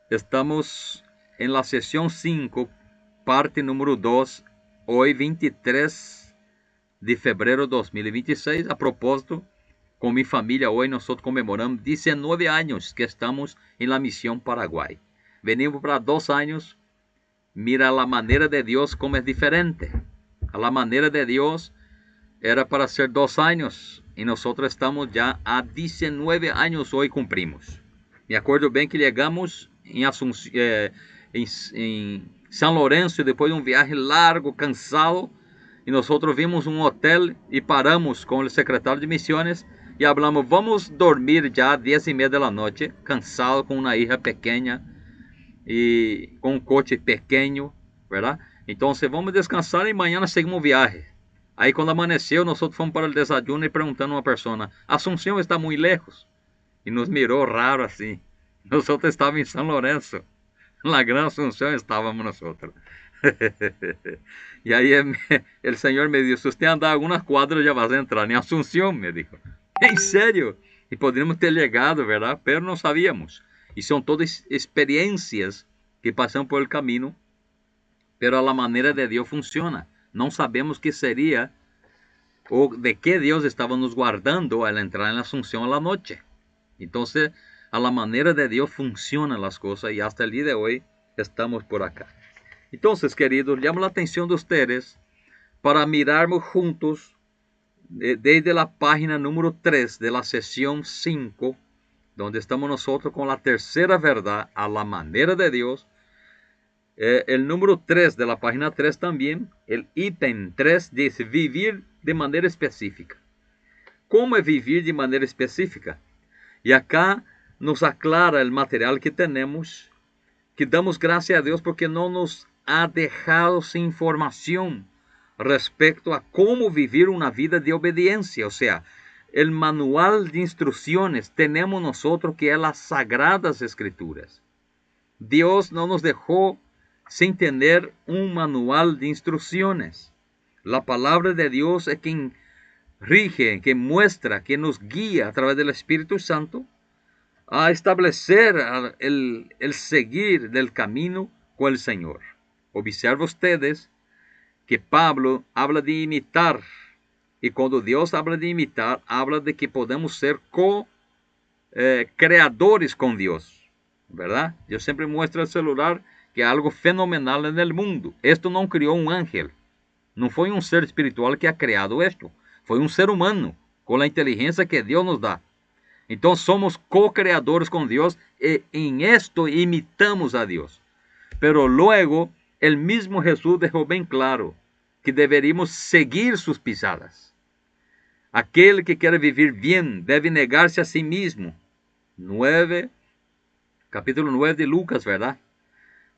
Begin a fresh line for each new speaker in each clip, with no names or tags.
Estamos en la sesión 5, parte número 2, hoy 23 de febrero de 2026. A propósito, con mi familia hoy nosotros conmemoramos 19 años que estamos en la misión Paraguay. Venimos para 2 años. Mira la manera de Dios como es diferente. A la manera de Dios era para ser 2 años y nosotros estamos ya a 19 años hoy cumprimos. Me acuerdo bem que chegamos em São Lourenço depois de um viagem largo, cansado, e nós vimos um hotel e paramos com o secretário de missões e falamos, vamos dormir já 10:30 da noite, cansado, com uma hija pequena e com um coche pequeno, verdade? Então, vamos descansar e amanhã seguimos viagem. Aí quando amaneceu, nós fomos para o desayuno e perguntando a uma pessoa, Assunção está muito lejos? E nos mirou raro assim. Nós estávamos em São Lourenço. Na Gran Asunción estávamos nosotros. Y ahí el Señor me dijo, si usted anda algunas cuadras ya vas a entrar en Asunción, me dijo. En serio. Y podríamos ter llegado, ¿verdad? Pero no sabíamos. Y son todas experiencias que pasan por el camino, pero a la manera de Dios funciona. No sabemos qué sería o de qué Dios estaba nos guardando al entrar en la Asunción a la noche. Entonces, a la manera de Dios funcionan las cosas y hasta el día de hoy estamos por acá. Entonces, queridos, llamo la atención de ustedes para mirarmos juntos desde la página número 3 de la sesión 5, donde estamos nosotros con la tercera verdad a la manera de Dios. El número 3 de la página 3 también, el ítem 3 dice vivir de manera específica. ¿Cómo es vivir de manera específica? Y acá nos aclara el material que tenemos, que damos gracias a Dios porque no nos ha dejado sin información respecto a cómo vivir una vida de obediencia. O sea, el manual de instrucciones tenemos nosotros, que es las Sagradas Escrituras. Dios no nos dejó sin tener un manual de instrucciones. La palabra de Dios es quien rige, que muestra, que nos guía a través del Espíritu Santo a establecer el seguir del camino con el Señor. Observa ustedes que Pablo habla de imitar, y cuando Dios habla de imitar, habla de que podemos ser co-creadores con Dios, ¿verdad? Yo siempre muestro el celular que es algo fenomenal en el mundo. Esto no creó un ángel, no fue un ser espiritual que ha creado esto, fue un ser humano con la inteligencia que Dios nos da. Então somos co-creadores com Deus e em esto imitamos a Deus. Pero luego, el mismo Jesús dejó bem claro que deveríamos seguir sus pisadas. Aquele que quer viver bem deve negar-se a si mesmo. Capítulo 9 de Lucas, ¿verdad?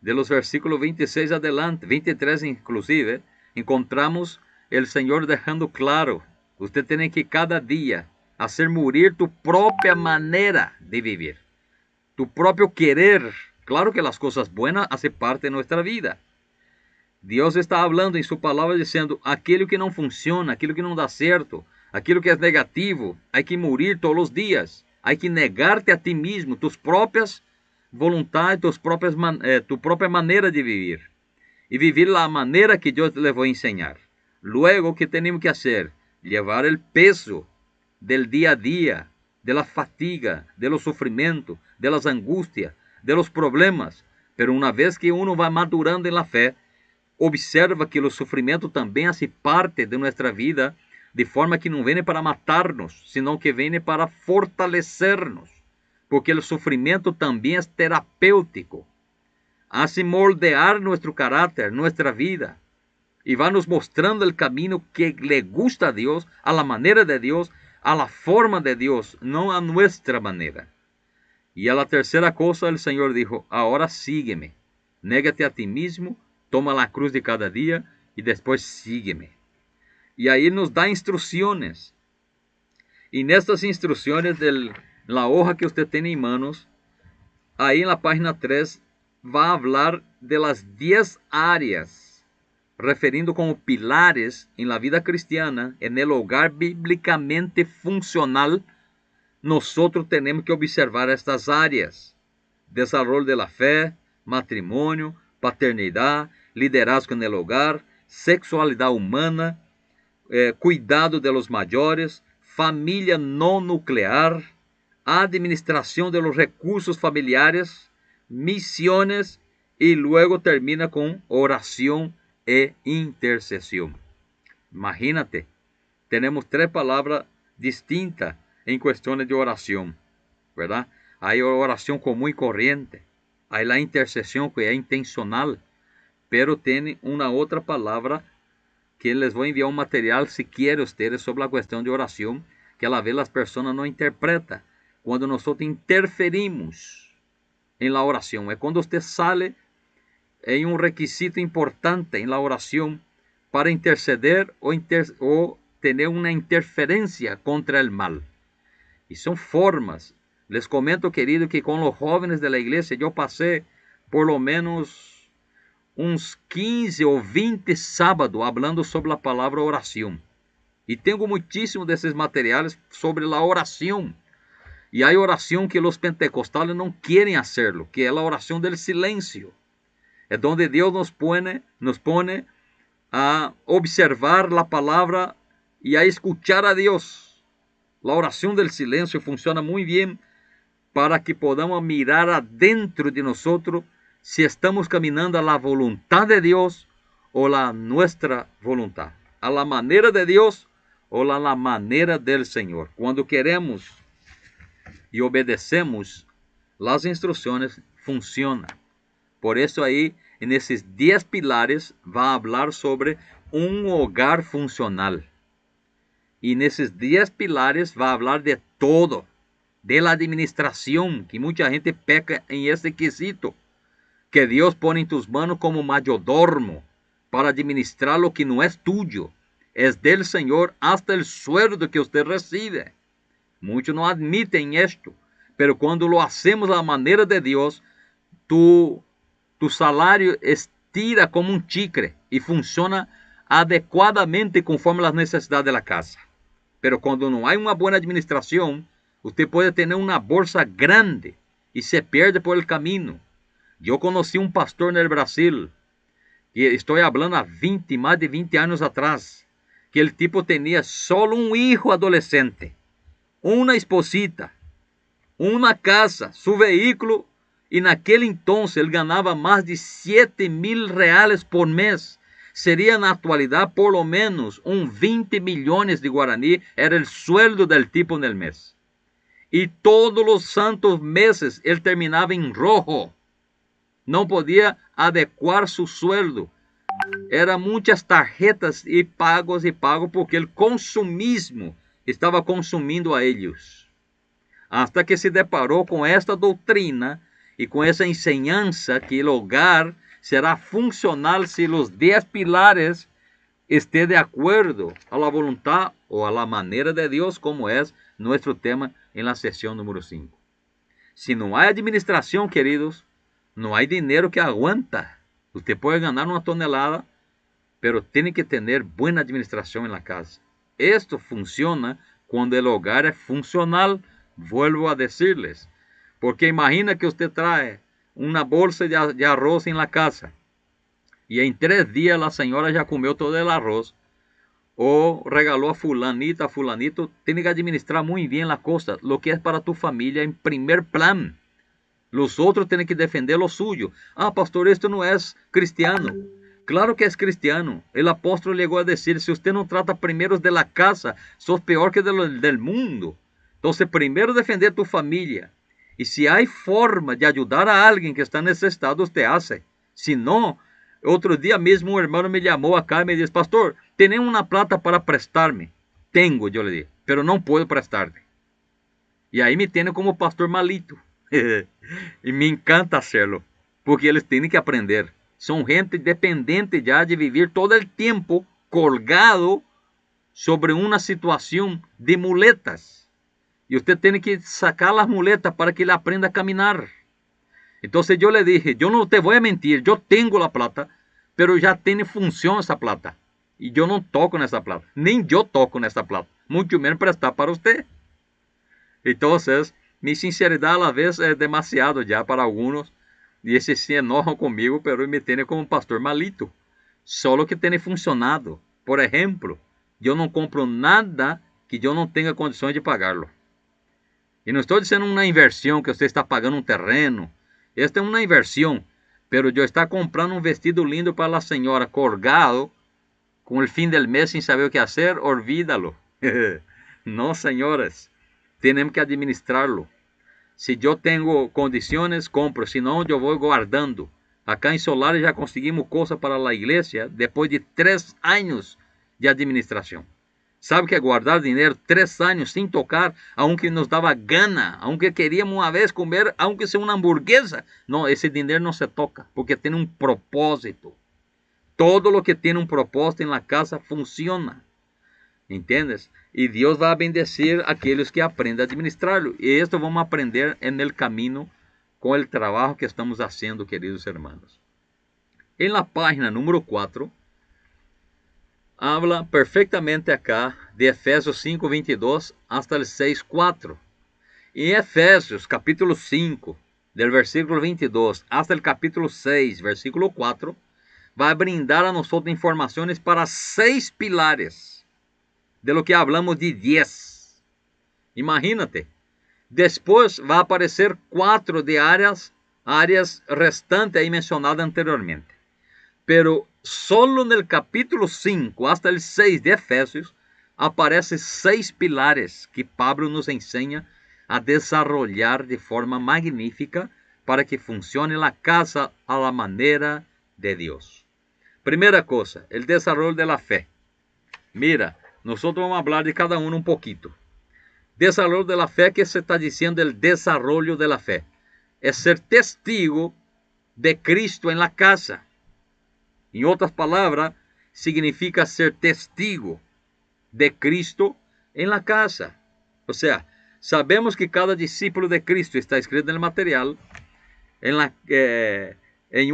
De los versículos 26 adelante, 23 inclusive, encontramos el Señor dejando claro, usted tiene que cada día hacer morir tu propia manera de vivir, tu propio querer. Claro que las cosas buenas hacen parte de nuestra vida. Dios está hablando en su palabra diciendo, aquello que no funciona, aquello que no da certo, aquello que es negativo, hay que morir todos los días. Hay que negarte a ti mismo, tus propias voluntades, tu propia manera de vivir. Y vivir la manera que Dios le va a enseñar. Luego, ¿qué tenemos que hacer? Llevar el peso del día a día, de la fatiga, de los sufrimientos, de las angustias, de los problemas. Pero una vez que uno va madurando en la fe, observa que o sofrimento também hace parte de nossa vida, de forma que não vem para matar-nos, senão que vem para fortalecer-nos, porque o sofrimento também é terapêutico, hace moldear nosso caráter, nossa vida, e vai nos mostrando o caminho que le gusta a Deus, a la maneira de Deus, a la forma de Deus, não a nossa maneira. E a la terceira coisa, o Senhor dijo, agora sígueme, négate a ti mismo, toma la cruz de cada día y después sígueme. Y ahí nos da instrucciones. Y en estas instrucciones de la hoja que usted tiene en manos, ahí en la página 3 va a hablar de las 10 áreas, referindo como pilares en la vida cristiana, en el hogar bíblicamente funcional. Nosotros tenemos que observar estas áreas. desarrollo de la fe, matrimonio, paternidad, liderazgo en el hogar, sexualidad humana, cuidado de los mayores, familia no nuclear, administración de los recursos familiares, misiones, y luego termina con oración e intercesión. Imagínate, tenemos 3 palabras distintas en cuestiones de oración, ¿verdad? Hay oración común y corriente, hay la intercesión que es intencional, pero tiene una otra palabra que les voy a enviar un material si quieren ustedes sobre la cuestión de oración, que a la vez las personas no interpretan. Cuando nosotros interferimos en la oración, es cuando usted sale en un requisito importante en la oración para interceder o tener una interferencia contra el mal. Y son formas. Les comento, querido, que con los jóvenes de la iglesia yo pasé por lo menos uns 15 o 20 sábados hablando sobre la palabra oración. Y tengo muchísimos de esos materiales sobre la oración. Y hay oración que los pentecostales no quieren hacerlo, que es la oración del silencio. Es donde Dios nos pone a observar la palabra y a escuchar a Dios. La oración del silencio funciona muy bien para que podamos mirar adentro de nosotros si estamos caminando a la voluntad de Dios o a nuestra voluntad, a la manera de Dios o a la manera del Señor. Cuando queremos y obedecemos las instrucciones, funciona. Por eso ahí, en esos 10 pilares, va a hablar sobre un hogar funcional. Y en esos 10 pilares va a hablar de todo, de la administración, que mucha gente peca en este quesito, que Dios pone en tus manos como mayordomo para administrar lo que no es tuyo, es del Señor hasta el sueldo que usted recibe. Muchos no admiten esto, pero cuando lo hacemos a la manera de Dios, tu salario estira como un chicle y funciona adecuadamente conforme las necesidades de la casa. Pero cuando no hay una buena administración, usted puede tener una bolsa grande y se pierde por el camino. Yo conocí un pastor en el Brasil, y estoy hablando a más de 20 años atrás, que el tipo tenía solo un hijo adolescente, una esposita, una casa, su vehículo, y en aquel entonces él ganaba más de 7.000 reales por mes. Sería en la actualidad por lo menos un 20 millones de guaraní, era el sueldo del tipo en el mes. Y todos los santos meses él terminaba en rojo. No podía adecuar su sueldo. Eran muchas tarjetas y pagos porque el consumismo estaba consumiendo a ellos. Hasta que se deparó con esta doctrina y con esa enseñanza que el hogar será funcional si los 10 pilares estén de acuerdo a la voluntad o a la manera de Dios, como es nuestro tema en la sesión número 5. Si no hay administración, queridos, no hay dinero que aguanta. Usted puede ganar 1 tonelada, pero tiene que tener buena administración en la casa. Esto funciona cuando el hogar es funcional, vuelvo a decirles. Porque imagina que usted trae una bolsa de arroz en la casa y en 3 días la señora ya comió todo el arroz o regaló a fulanita, fulanito. Tiene que administrar muy bien la cosa, lo que es para tu familia en primer plan. Los otros tienen que defender lo suyo. Ah, pastor, esto no es cristiano. Claro que es cristiano. El apóstol llegó a decir, si usted no trata primero de la casa, sos peor que del mundo. Entonces, primero defender tu familia. Y si hay forma de ayudar a alguien que está necesitado, usted hace. Si no, otro día mismo un hermano me llamó acá y me dice, pastor, ¿tenés una plata para prestarme? Tengo, yo le dije, pero no puedo prestarte. Y ahí me tiene como pastor malito. Y me encanta hacerlo, porque ellos tienen que aprender. Son gente dependiente ya de vivir todo el tiempo colgado sobre una situación de muletas. Y usted tiene que sacar las muletas para que él aprenda a caminar. Entonces yo le dije, yo no te voy a mentir, yo tengo la plata, pero ya tiene función esa plata. Y yo no toco en esa plata, ni yo toco en esa plata, mucho menos prestar para usted. Entonces, Mi sinceridad a la vez es demasiado ya para algunos. Y ese se enojan conmigo, pero me tienen como un pastor malito. Solo que tiene funcionado. Por ejemplo, yo no compro nada que yo no tenga condições de pagarlo. Y no estoy diciendo una inversión que usted está pagando un terreno. Esta es una inversión. Pero yo está comprando un vestido lindo para la señora colgado con el fin del mes sin saber qué hacer, olvídalo. No, señores. Tenemos que administrarlo. Si yo tengo condiciones, compro. Si no, yo voy guardando. Acá en Solares ya conseguimos cosas para la iglesia después de 3 años de administración. ¿Sabe que guardar dinero 3 años sin tocar, aunque nos daba gana, aunque queríamos una vez comer, aunque sea una hamburguesa? No, ese dinero no se toca porque tiene un propósito. Todo lo que tiene un propósito en la casa funciona. ¿Entiendes? Y Dios va a bendecir a aquellos que aprenden a administrarlo. Y esto vamos a aprender en el camino con el trabajo que estamos haciendo, queridos hermanos. En la página número 4, habla perfectamente acá de Efesios 5:22 hasta el 6:4. En Efesios capítulo 5, del versículo 22 hasta el capítulo 6, versículo 4, va a brindar a nosotros informaciones para 6 pilares de lo que hablamos de 10. Imagínate. Después va a aparecer 4 de áreas restantes ahí mencionadas anteriormente. Pero solo en el capítulo 5 hasta el 6 de Efesios aparecen 6 pilares que Pablo nos enseña a desarrollar de forma magnífica para que funcione la casa a la manera de Dios. Primera cosa, el desarrollo de la fe. Mira, nosotros vamos a hablar de cada uno un poquito. Desarrollo de la fe, ¿qué se está diciendo el desarrollo de la fe? Es ser testigo de Cristo en la casa. En otras palabras, significa ser testigo de Cristo en la casa. O sea, sabemos que cada discípulo de Cristo, está escrito en el material, es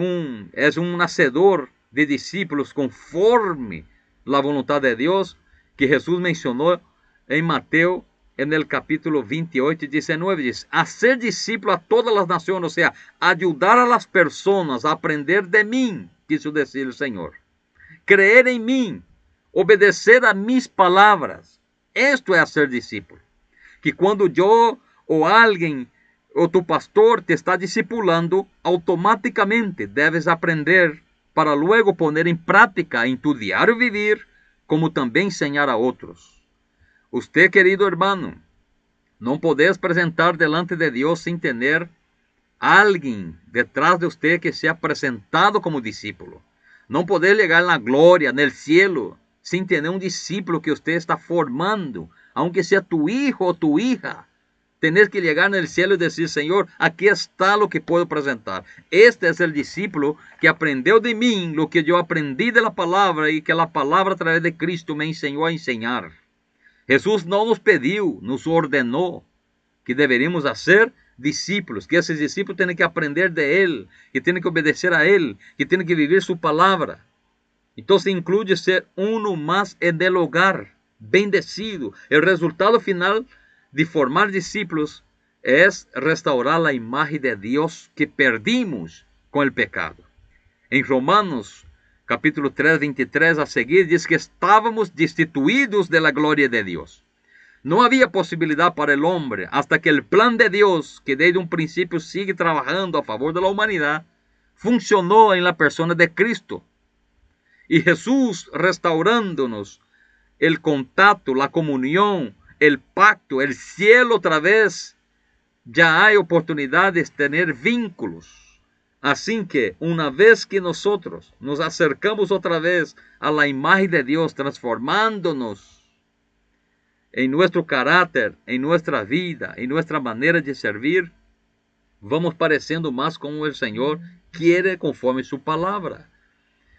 un hacedor de discípulos conforme la voluntad de Dios, que Jesús mencionó en Mateo en el capítulo 28 y 19. Dice, hacer discípulo a todas las naciones, o sea, ayudar a las personas a aprender de mí, quiso decir el Señor. Creer en mí, obedecer a mis palabras. Esto es hacer discípulo. Que cuando yo o alguien o tu pastor te está discipulando, automáticamente debes aprender para luego poner en práctica en tu diario vivir, como también enseñar a otros. Usted, querido hermano, no podés presentar delante de Dios sin tener a alguien detrás de usted que sea presentado como discípulo. No podés llegar en la gloria, en el cielo, sin tener un discípulo que usted está formando, aunque sea tu hijo o tu hija. Tenés que llegar en el cielo y decir, Señor, aquí está lo que puedo presentar. Este es el discípulo que aprendió de mí lo que yo aprendí de la palabra y que la palabra a través de Cristo me enseñó a enseñar. Jesús no nos pediu, nos ordenó que deveríamos hacer discípulos, que esses discípulos tienen que aprender de Él, que tienen que obedecer a Él, que tienen que vivir su palabra. Entonces incluye ser uno más en el hogar, bendecido. El resultado final de formar discípulos es restaurar la imagen de Dios que perdimos con el pecado. En Romanos capítulo 3, 23 a seguir, dice que estábamos destituidos de la gloria de Dios. No había posibilidad para el hombre hasta que el plan de Dios, que desde un principio sigue trabajando a favor de la humanidad, funcionó en la persona de Cristo. Y Jesús restaurándonos el contacto, la comunión, el pacto, el cielo otra vez, ya hay oportunidad de tener vínculos. Así que una vez que nosotros nos acercamos otra vez a la imagen de Dios, transformándonos en nuestro carácter, en nuestra vida, en nuestra manera de servir, vamos pareciendo más como el Señor quiere conforme su palabra.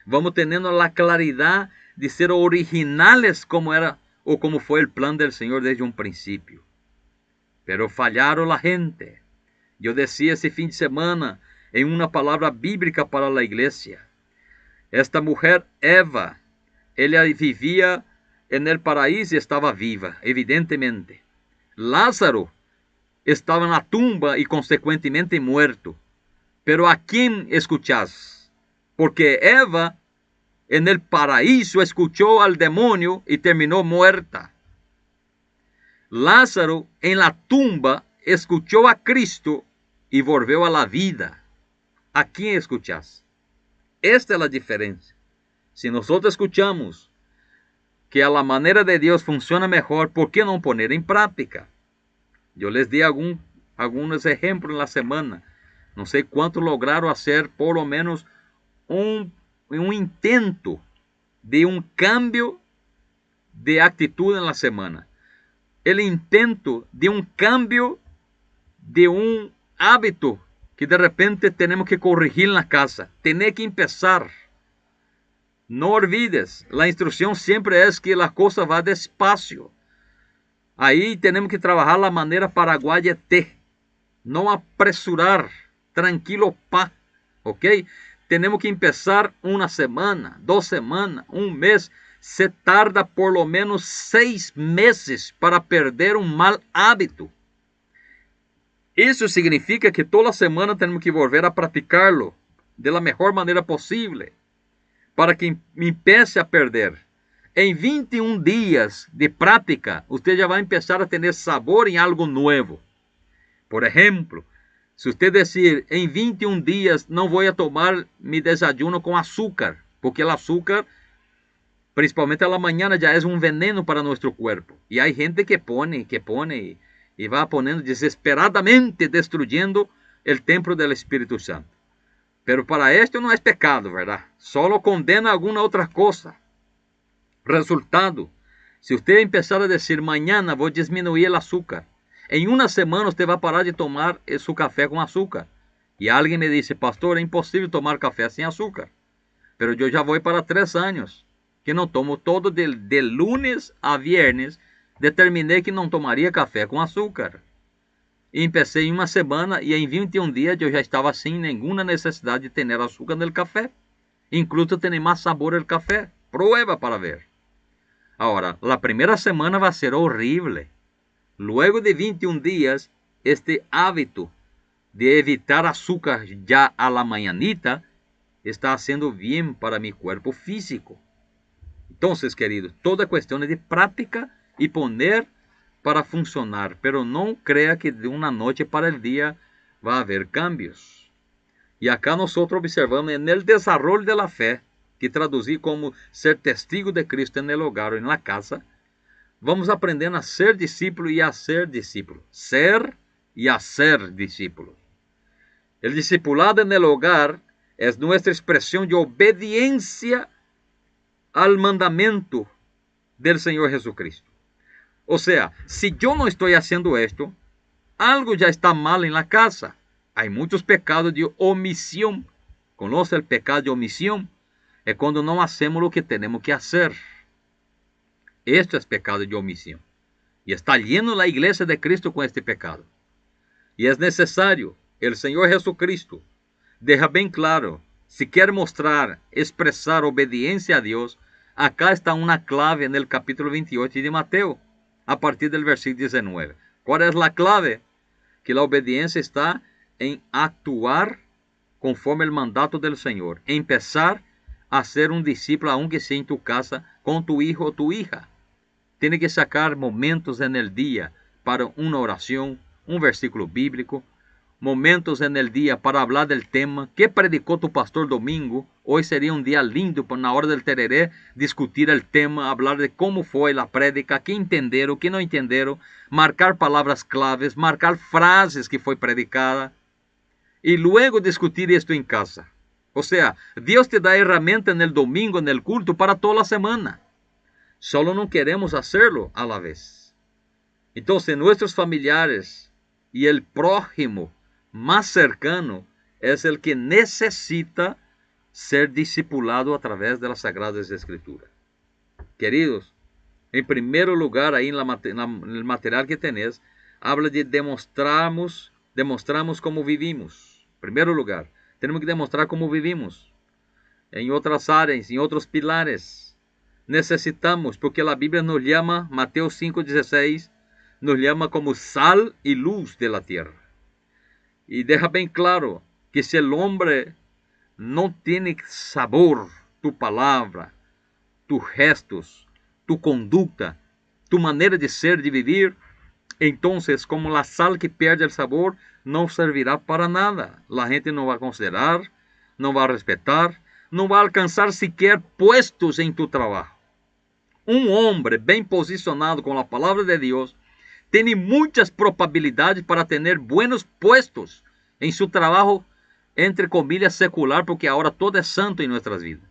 Vamos teniendo la claridad de ser originales como era o como fue el plan del Señor desde un principio. Pero fallaron la gente. Yo decía ese fin de semana en una palabra bíblica para la iglesia. Esta mujer, Eva, ella vivía en el paraíso y estaba viva, evidentemente. Lázaro estaba en la tumba y consecuentemente muerto. Pero ¿a quién escuchás? Porque Eva en el paraíso escuchó al demonio y terminó muerta. Lázaro en la tumba escuchó a Cristo y volvió a la vida. ¿A quién escuchás? Esta es la diferencia. Si nosotros escuchamos que a la manera de Dios funciona mejor, ¿por qué no poner en práctica? Yo les di algunos ejemplos en la semana. No sé cuántos lograron hacer por lo menos un intento de un cambio de actitud en la semana. El intento de un cambio de un hábito que de repente tenemos que corregir en la casa. Tener que empezar. No olvides, la instrucción siempre es que la cosa va despacio. Ahí tenemos que trabajar la manera paraguaya T. No apresurar. Tranquilo pa. ¿Ok? Tenemos que empezar una semana, 2 semanas, un mes. Se tarda por lo menos 6 meses para perder un mal hábito. Eso significa que toda semana tenemos que volver a practicarlo de la mejor manera posible para que empiece a perder. En 21 días de práctica, usted ya va a empezar a tener sabor en algo nuevo. Por ejemplo, si usted decir, en 21 días no voy a tomar mi desayuno con azúcar, porque el azúcar, principalmente a la mañana, ya es un veneno para nuestro cuerpo. Y hay gente que pone y va poniendo desesperadamente, destruyendo el templo del Espíritu Santo. Pero para esto no es pecado, ¿verdad? Solo condena alguna otra cosa. Resultado, si usted empezar a decir, mañana voy a disminuir el azúcar, en una semana usted va a parar de tomar su café con azúcar. Y alguien me dice, pastor, es imposible tomar café sin azúcar. Pero yo ya voy para 3 años que no tomo todo de lunes a viernes. Determiné que não tomaria café com açúcar. E empecé em uma semana e em 21 dias eu já estava sem nenhuma necessidade de ter açúcar no café. Incluso tem mais sabor el café. Prueba para ver. Agora, a primeira semana vai ser horrível. Luego de 21 dias, este hábito de evitar açúcar já a la mañanita está haciendo bien para mi cuerpo físico. Entonces, queridos, toda cuestión de práctica y poner para funcionar, pero no crea que de una noche para el día va a haber cambios. Y acá nosotros observamos en el desarrollo de la fe, que traducí como ser testigo de Cristo en el hogar o en la casa, vamos aprendendo a ser discípulo y a ser discípulo. Ser y hacer discípulos. El discipulado en el hogar es nuestra expresión de obediencia al mandamiento del Señor Jesucristo. O sea, si yo no estoy haciendo esto, algo ya está mal en la casa. Hay muchos pecados de omisión. ¿Conoce el pecado de omisión? Es cuando no hacemos lo que tenemos que hacer. Esto es pecado de omisión. Y está lleno la iglesia de Cristo con este pecado. Y es necesario, el Señor Jesucristo deja bien claro, si quiere mostrar, expresar obediencia a Dios, acá está una clave en el capítulo 28 de Mateo, a partir del versículo 19. ¿Cuál es la clave? Que la obediencia está en actuar conforme el mandato del Señor. Empezar a ser un discípulo, aunque sea en tu casa, con tu hijo o tu hija. Tiene que sacar momentos en el día para una oración, un versículo bíblico, momentos en el día para hablar del tema. ¿Qué predicó tu pastor domingo? Hoy sería un día lindo para, na hora del tereré, discutir el tema, hablar de cómo fue la prédica, qué entenderam, qué no entenderam, marcar palabras claves, marcar frases que fue predicada y luego discutir esto en casa. O sea, Dios te da herramienta en el domingo, en el culto, para toda la semana. Solo no queremos hacerlo a la vez. Entonces, nuestros familiares y el prójimo más cercano es el que necesita ser discipulado a través de las Sagradas Escrituras. Queridos, en primer lugar, ahí en el material que tenés, habla de demostramos cómo vivimos. En primer lugar, tenemos que demostrar cómo vivimos. En otras áreas, en otros pilares. Necesitamos, porque la Biblia nos llama, Mateo 5:16, nos llama como sal y luz de la tierra. Y deja bien claro que si el hombre no tiene sabor, tu palabra, tus gestos, tu conducta, tu manera de ser, de vivir, entonces como la sal que pierde el sabor, no servirá para nada. La gente no va a considerar, no va a respetar, no va a alcanzar siquiera puestos en tu trabajo. Un hombre bien posicionado con la palabra de Dios tiene muchas probabilidades para tener buenos puestos en su trabajo, entre comillas, secular, porque ahora todo es santo en nuestras vidas.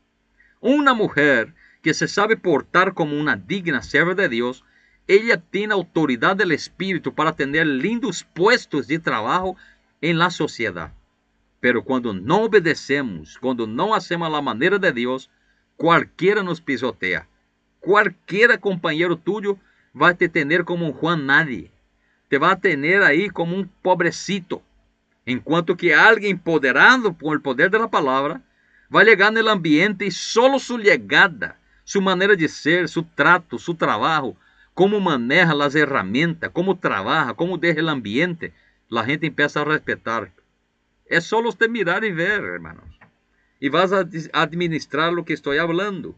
Una mujer que se sabe portar como una digna serva de Dios, ella tiene autoridad del Espíritu para tener lindos puestos de trabajo en la sociedad. Pero cuando no obedecemos, cuando no hacemos la manera de Dios, cualquiera nos pisotea. Cualquier compañero tuyo va a te tener como un Juan Nadie. Te va a tener ahí como un pobrecito. En cuanto que alguien empoderado por el poder de la palabra va a llegar en el ambiente y solo su llegada, su manera de ser, su trato, su trabajo, cómo maneja las herramientas, cómo trabaja, cómo deja el ambiente, la gente empieza a respetar. Es solo usted mirar y ver, hermanos. Y vas a administrar lo que estoy hablando.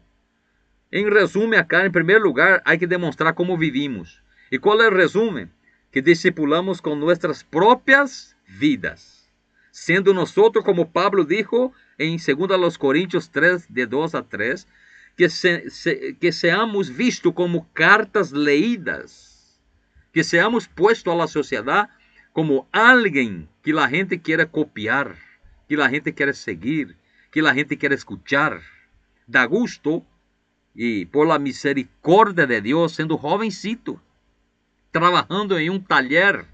En resumen, acá, en primer lugar, hay que demostrar cómo vivimos. ¿Y cuál es el resumen? Que discipulamos con nuestras propias vidas. Siendo nosotros, como Pablo dijo en 2 Corintios 3, de 2 a 3, que seamos vistos como cartas leídas. Que seamos puestos a la sociedad como alguien que la gente quiere copiar, que la gente quiere seguir, que la gente quiere escuchar. Da gusto, y por la misericordia de Dios, siendo jovencito, trabajando en un taller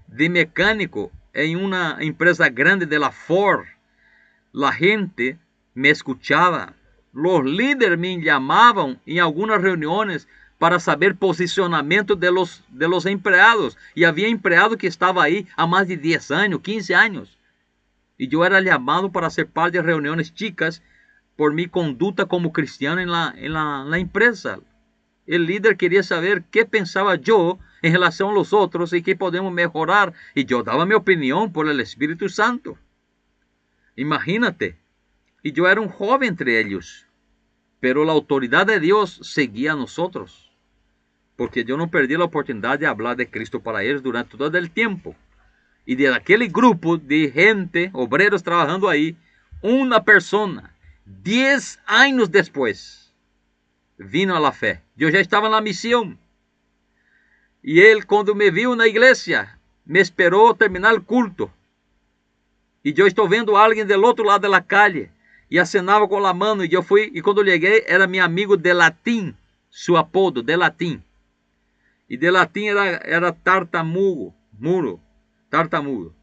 de mecánico en una empresa grande de la Ford, la gente me escuchaba. Los líderes me llamaban en algunas reuniones para saber posicionamiento de los empleados. Y había empleados que estaban ahí a más de 10 años, 15 años. Y yo era llamado para ser parte de reuniones chicas por mi conducta como cristiano en la empresa. El líder quería saber qué pensaba yo en relación a los otros y qué podemos mejorar. Y yo daba mi opinión por el Espíritu Santo. Imagínate. Y yo era un joven entre ellos. Pero la autoridad de Dios seguía a nosotros. Porque yo no perdí la oportunidad de hablar de Cristo para ellos durante todo el tiempo. Y de aquel grupo de gente, obreros trabajando ahí, una persona, 10 años después, vino a la fe. Yo ya estaba en la misión. Y él, cuando me vio en la iglesia, me esperó terminar el culto. Y yo estoy viendo a alguien del otro lado de la calle. Y acenaba con la mano. Y yo fui. Y cuando llegué, era mi amigo de latín. Su apodo, de latín. Y de latín era tartamudo. Tartamudo.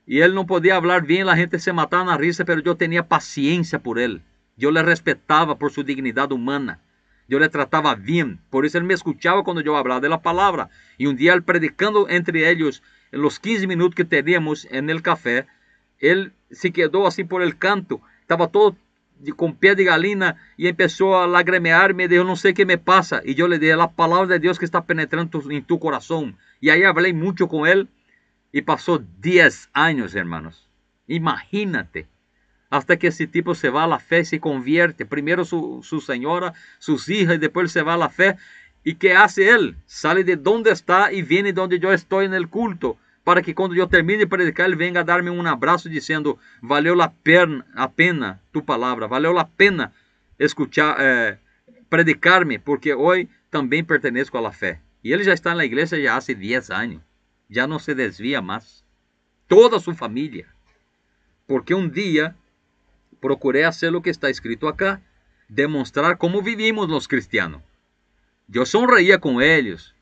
Y él no podía hablar bien. La gente se mataba en la risa. Pero yo tenía paciencia por él. Yo le respetaba por su dignidad humana. Yo le trataba bien. Por eso él me escuchaba cuando yo hablaba de la palabra. Y un día él predicando entre ellos, en los 15 minutos que teníamos en el café, él se quedó así por el canto. Estaba todo con pie de gallina y empezó a lagrimear. Me dijo, no sé qué me pasa. Y yo le dije, la palabra de Dios que está penetrando en tu corazón. Y ahí hablé mucho con él. Y pasó 10 años, hermanos. Imagínate. Hasta que ese tipo se va a la fe y se convierte. Primero su señora, sus hijas, y después se va a la fe. ¿Y qué hace él? Sale de donde está y viene donde yo estoy en el culto. Para que cuando yo termine de predicar, él venga a darme un abrazo diciendo, valió la pena tu palabra. Valió la pena escuchar, predicarme, porque hoy también pertenezco a la fe. Y él ya está en la iglesia ya hace 10 años. Ya no se desvía más. Toda su familia. Porque un día procuré hacer lo que está escrito acá, demostrar cómo vivimos los cristianos. Yo sonreía con ellos,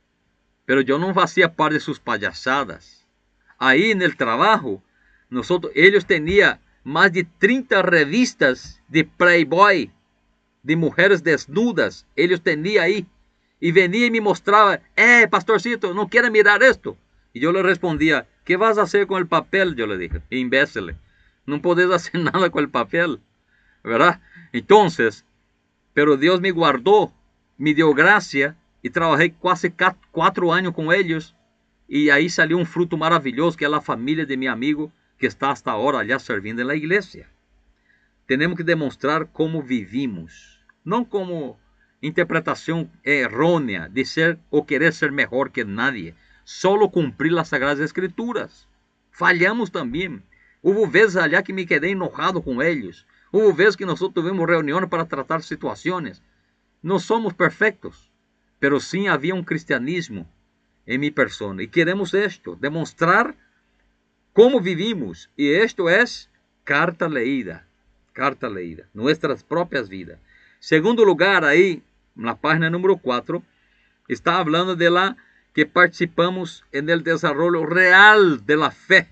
pero yo no hacía parte de sus payasadas. Ahí en el trabajo, ellos tenían más de 30 revistas de Playboy, de mujeres desnudas. Ellos tenían ahí. Y venía y me mostraba, pastorcito, ¿no quiere mirar esto? Y yo le respondía, ¿qué vas a hacer con el papel? Yo le dije, imbécil. No podés hacer nada con el papel, ¿verdad? Entonces, pero Dios me guardó, me dio gracia y trabajé casi 4 años con ellos Y ahí salió un fruto maravilloso, que es la familia de mi amigo, que está hasta ahora allá servindo en la iglesia. Tenemos que demostrar cómo vivimos, no como interpretación errónea de ser o querer ser mejor que nadie, solo cumplir las Sagradas Escrituras. Fallamos también. Hubo veces allá que me quedé enojado con ellos. Hubo veces que nosotros tuvimos reuniones para tratar situaciones. No somos perfectos, pero sí había un cristianismo en mi persona. Y queremos esto, demostrar cómo vivimos. Y esto es carta leída, nuestras propias vidas. Segundo lugar, ahí, en la página número 4, está hablando de la que participamos en el desarrollo real de la fe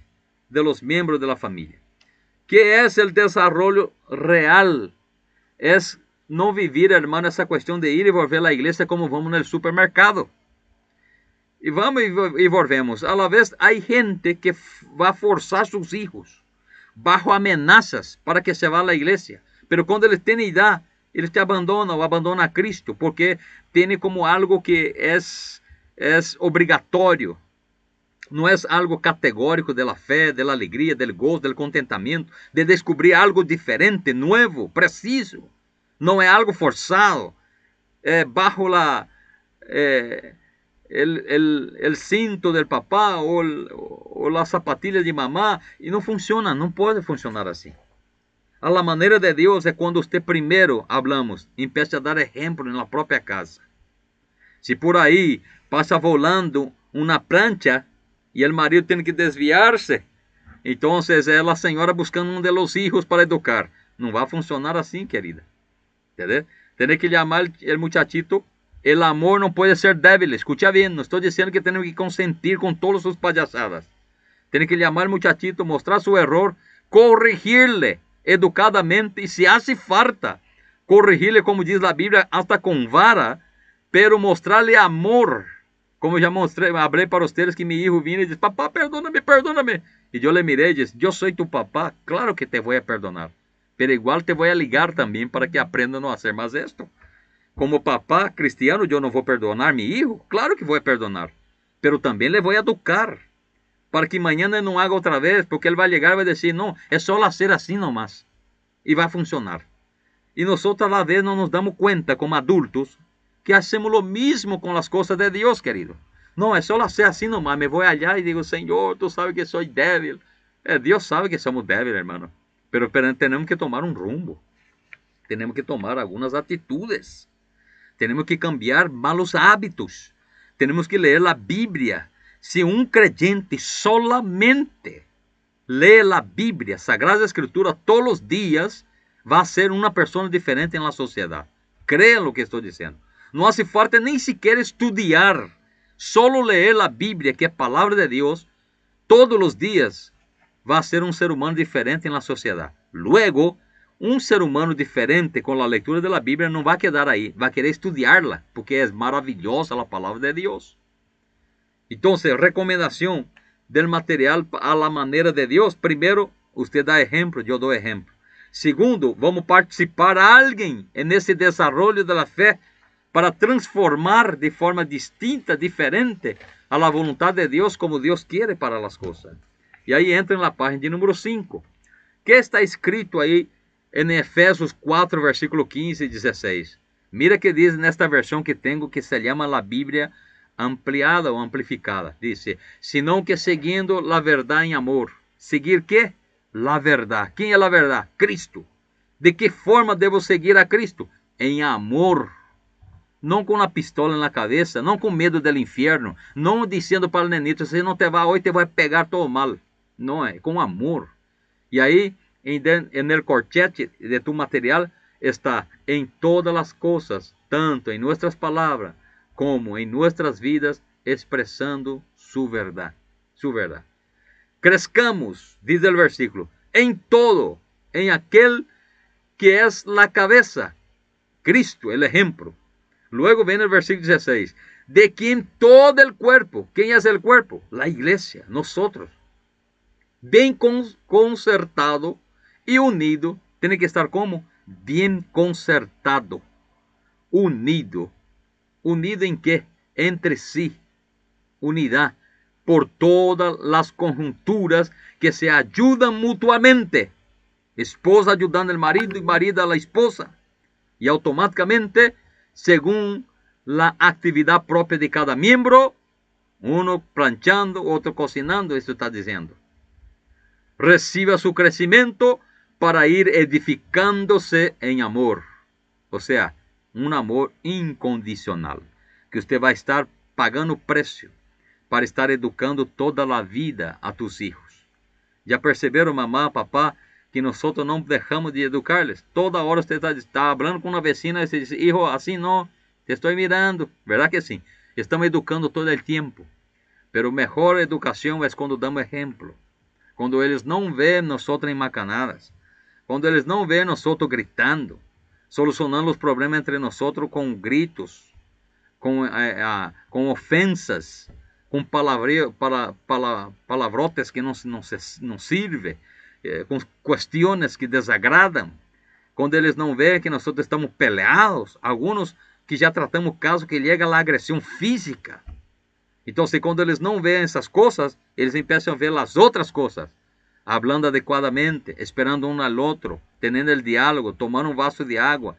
de los miembros de la familia. ¿Qué es el desarrollo real? Es no vivir, hermano, esa cuestión de ir y volver a la iglesia como vamos en el supermercado. Y vamos y volvemos. A la vez hay gente que va a forzar a sus hijos bajo amenazas para que se vá a la iglesia. Pero cuando eles têm idade, eles te abandonam o abandonam a Cristo, porque tem como algo que é obrigatório. Não é algo categórico de la fé, de la alegria, del gozo, del contentamento, de descobrir algo diferente, novo, preciso. Não é algo forzado, bajo el cinto del papá o la zapatilla de mamá, e não funciona, não pode funcionar assim. A la maneira de Deus é quando você primeiro, hablamos, empieza a dar exemplo na própria casa. Se por aí passa volando uma plancha e o marido tem que desviar-se, então é a senhora buscando um de los hijos para educar. Não vai funcionar assim, querida. Entendeu? Tem que chamar o muchachito. El amor no puede ser débil. Escucha bien, no estoy diciendo que tenemos que consentir con todas sus payasadas. Tiene que llamar al muchachito, mostrar su error, corregirle educadamente y si hace falta, corregirle, como dice la Biblia, hasta con vara, pero mostrarle amor. Como ya hablé para ustedes que mi hijo viene y dice, papá, perdóname, perdóname. Y yo le miré y dije, yo soy tu papá, claro que te voy a perdonar. Pero igual te voy a ligar también para que aprenda a no hacer más esto. Como papá cristiano, yo no voy a perdonar a mi hijo. Claro que voy a perdonar. Pero también le voy a educar. Para que mañana no haga otra vez. Porque él va a llegar y va a decir, no, es solo hacer así nomás. Y va a funcionar. Y nosotros a la vez no nos damos cuenta como adultos que hacemos lo mismo con las cosas de Dios, querido. No, es solo hacer así nomás. Me voy allá y digo, Señor, tú sabes que soy débil. Dios sabe que somos débiles, hermano. Pero tenemos que tomar un rumbo. Tenemos que tomar algunas atitudes. Tenemos que cambiar malos hábitos. Tenemos que leer la Biblia. Si un creyente solamente lee la Biblia, Sagrada Escritura, todos los días, va a ser una persona diferente en la sociedad. Crean lo que estoy diciendo. No hace falta ni siquiera estudiar. Solo leer la Biblia, que es palabra de Dios, todos los días va a ser un ser humano diferente en la sociedad. Luego, un ser humano diferente con la lectura de la Biblia no va a quedar ahí, va a querer estudiarla, porque es maravillosa la palabra de Dios. Entonces, recomendación del material a la manera de Dios. Primero, usted da ejemplo, yo doy ejemplo. Segundo, vamos participar a alguien en ese desarrollo de la fe para transformar de forma distinta, diferente a la voluntad de Dios como Dios quiere para las cosas. Y ahí entra en la página de número 5. ¿Qué está escrito ahí en Efesios 4, versículo 15 y 16? Mira que dice en esta versión que tengo, que se llama la Biblia ampliada o amplificada. Dice, sino que siguiendo la verdad en amor. ¿Seguir qué? La verdad. ¿Quién es la verdad? Cristo. ¿De qué forma debo seguir a Cristo? En amor. No con una pistola en la cabeza, no con miedo del infierno, no diciendo para el nenito, si no te va hoy te voy a pegar todo mal. No, es con amor. Y ahí, en el corchete de tu material, está en todas las cosas, tanto en nuestras palabras como en nuestras vidas, expresando su verdad. Su verdad. Crezcamos, dice el versículo, en todo, en aquel que es la cabeza, Cristo, el ejemplo. Luego viene el versículo 16, de quien todo el cuerpo, ¿quién es el cuerpo? La iglesia, nosotros. Bien concertado y unido, tiene que estar como bien concertado, unido. ¿Unido en qué? Entre sí, unidad. por todas las conjunturas, que se ayudan mutuamente. Esposa ayudando al marido y marido a la esposa. Y automáticamente, según la actividad propia de cada miembro, uno planchando, otro cocinando, esto está diciendo. Reciba su crecimiento para ir edificándose en amor. O sea, un amor incondicional, que usted va a estar pagando precio para estar educando toda la vida a tus hijos. ¿Ya percibieron, mamá, papá, que nosotros no dejamos de educarles? Toda hora usted está hablando con una vecina y se dice, hijo, así no, te estoy mirando. ¿Verdad que sí? Estamos educando todo el tiempo. Pero mejor educación es cuando damos ejemplo. Quando eles não vêem nós outros em macanadas, quando eles não vêem nós outros gritando, solucionando os problemas entre nós outros com gritos, com ofensas, com palavrotes que não servem, com questões que desagradam, quando eles não veem que nós outros estamos peleados, alguns que já tratamos casos que chega à agressão física. Então, quando eles não veem essas coisas, eles começam a ver as outras coisas, hablando adequadamente, esperando um ao outro, tendo o diálogo, tomando um vaso de água,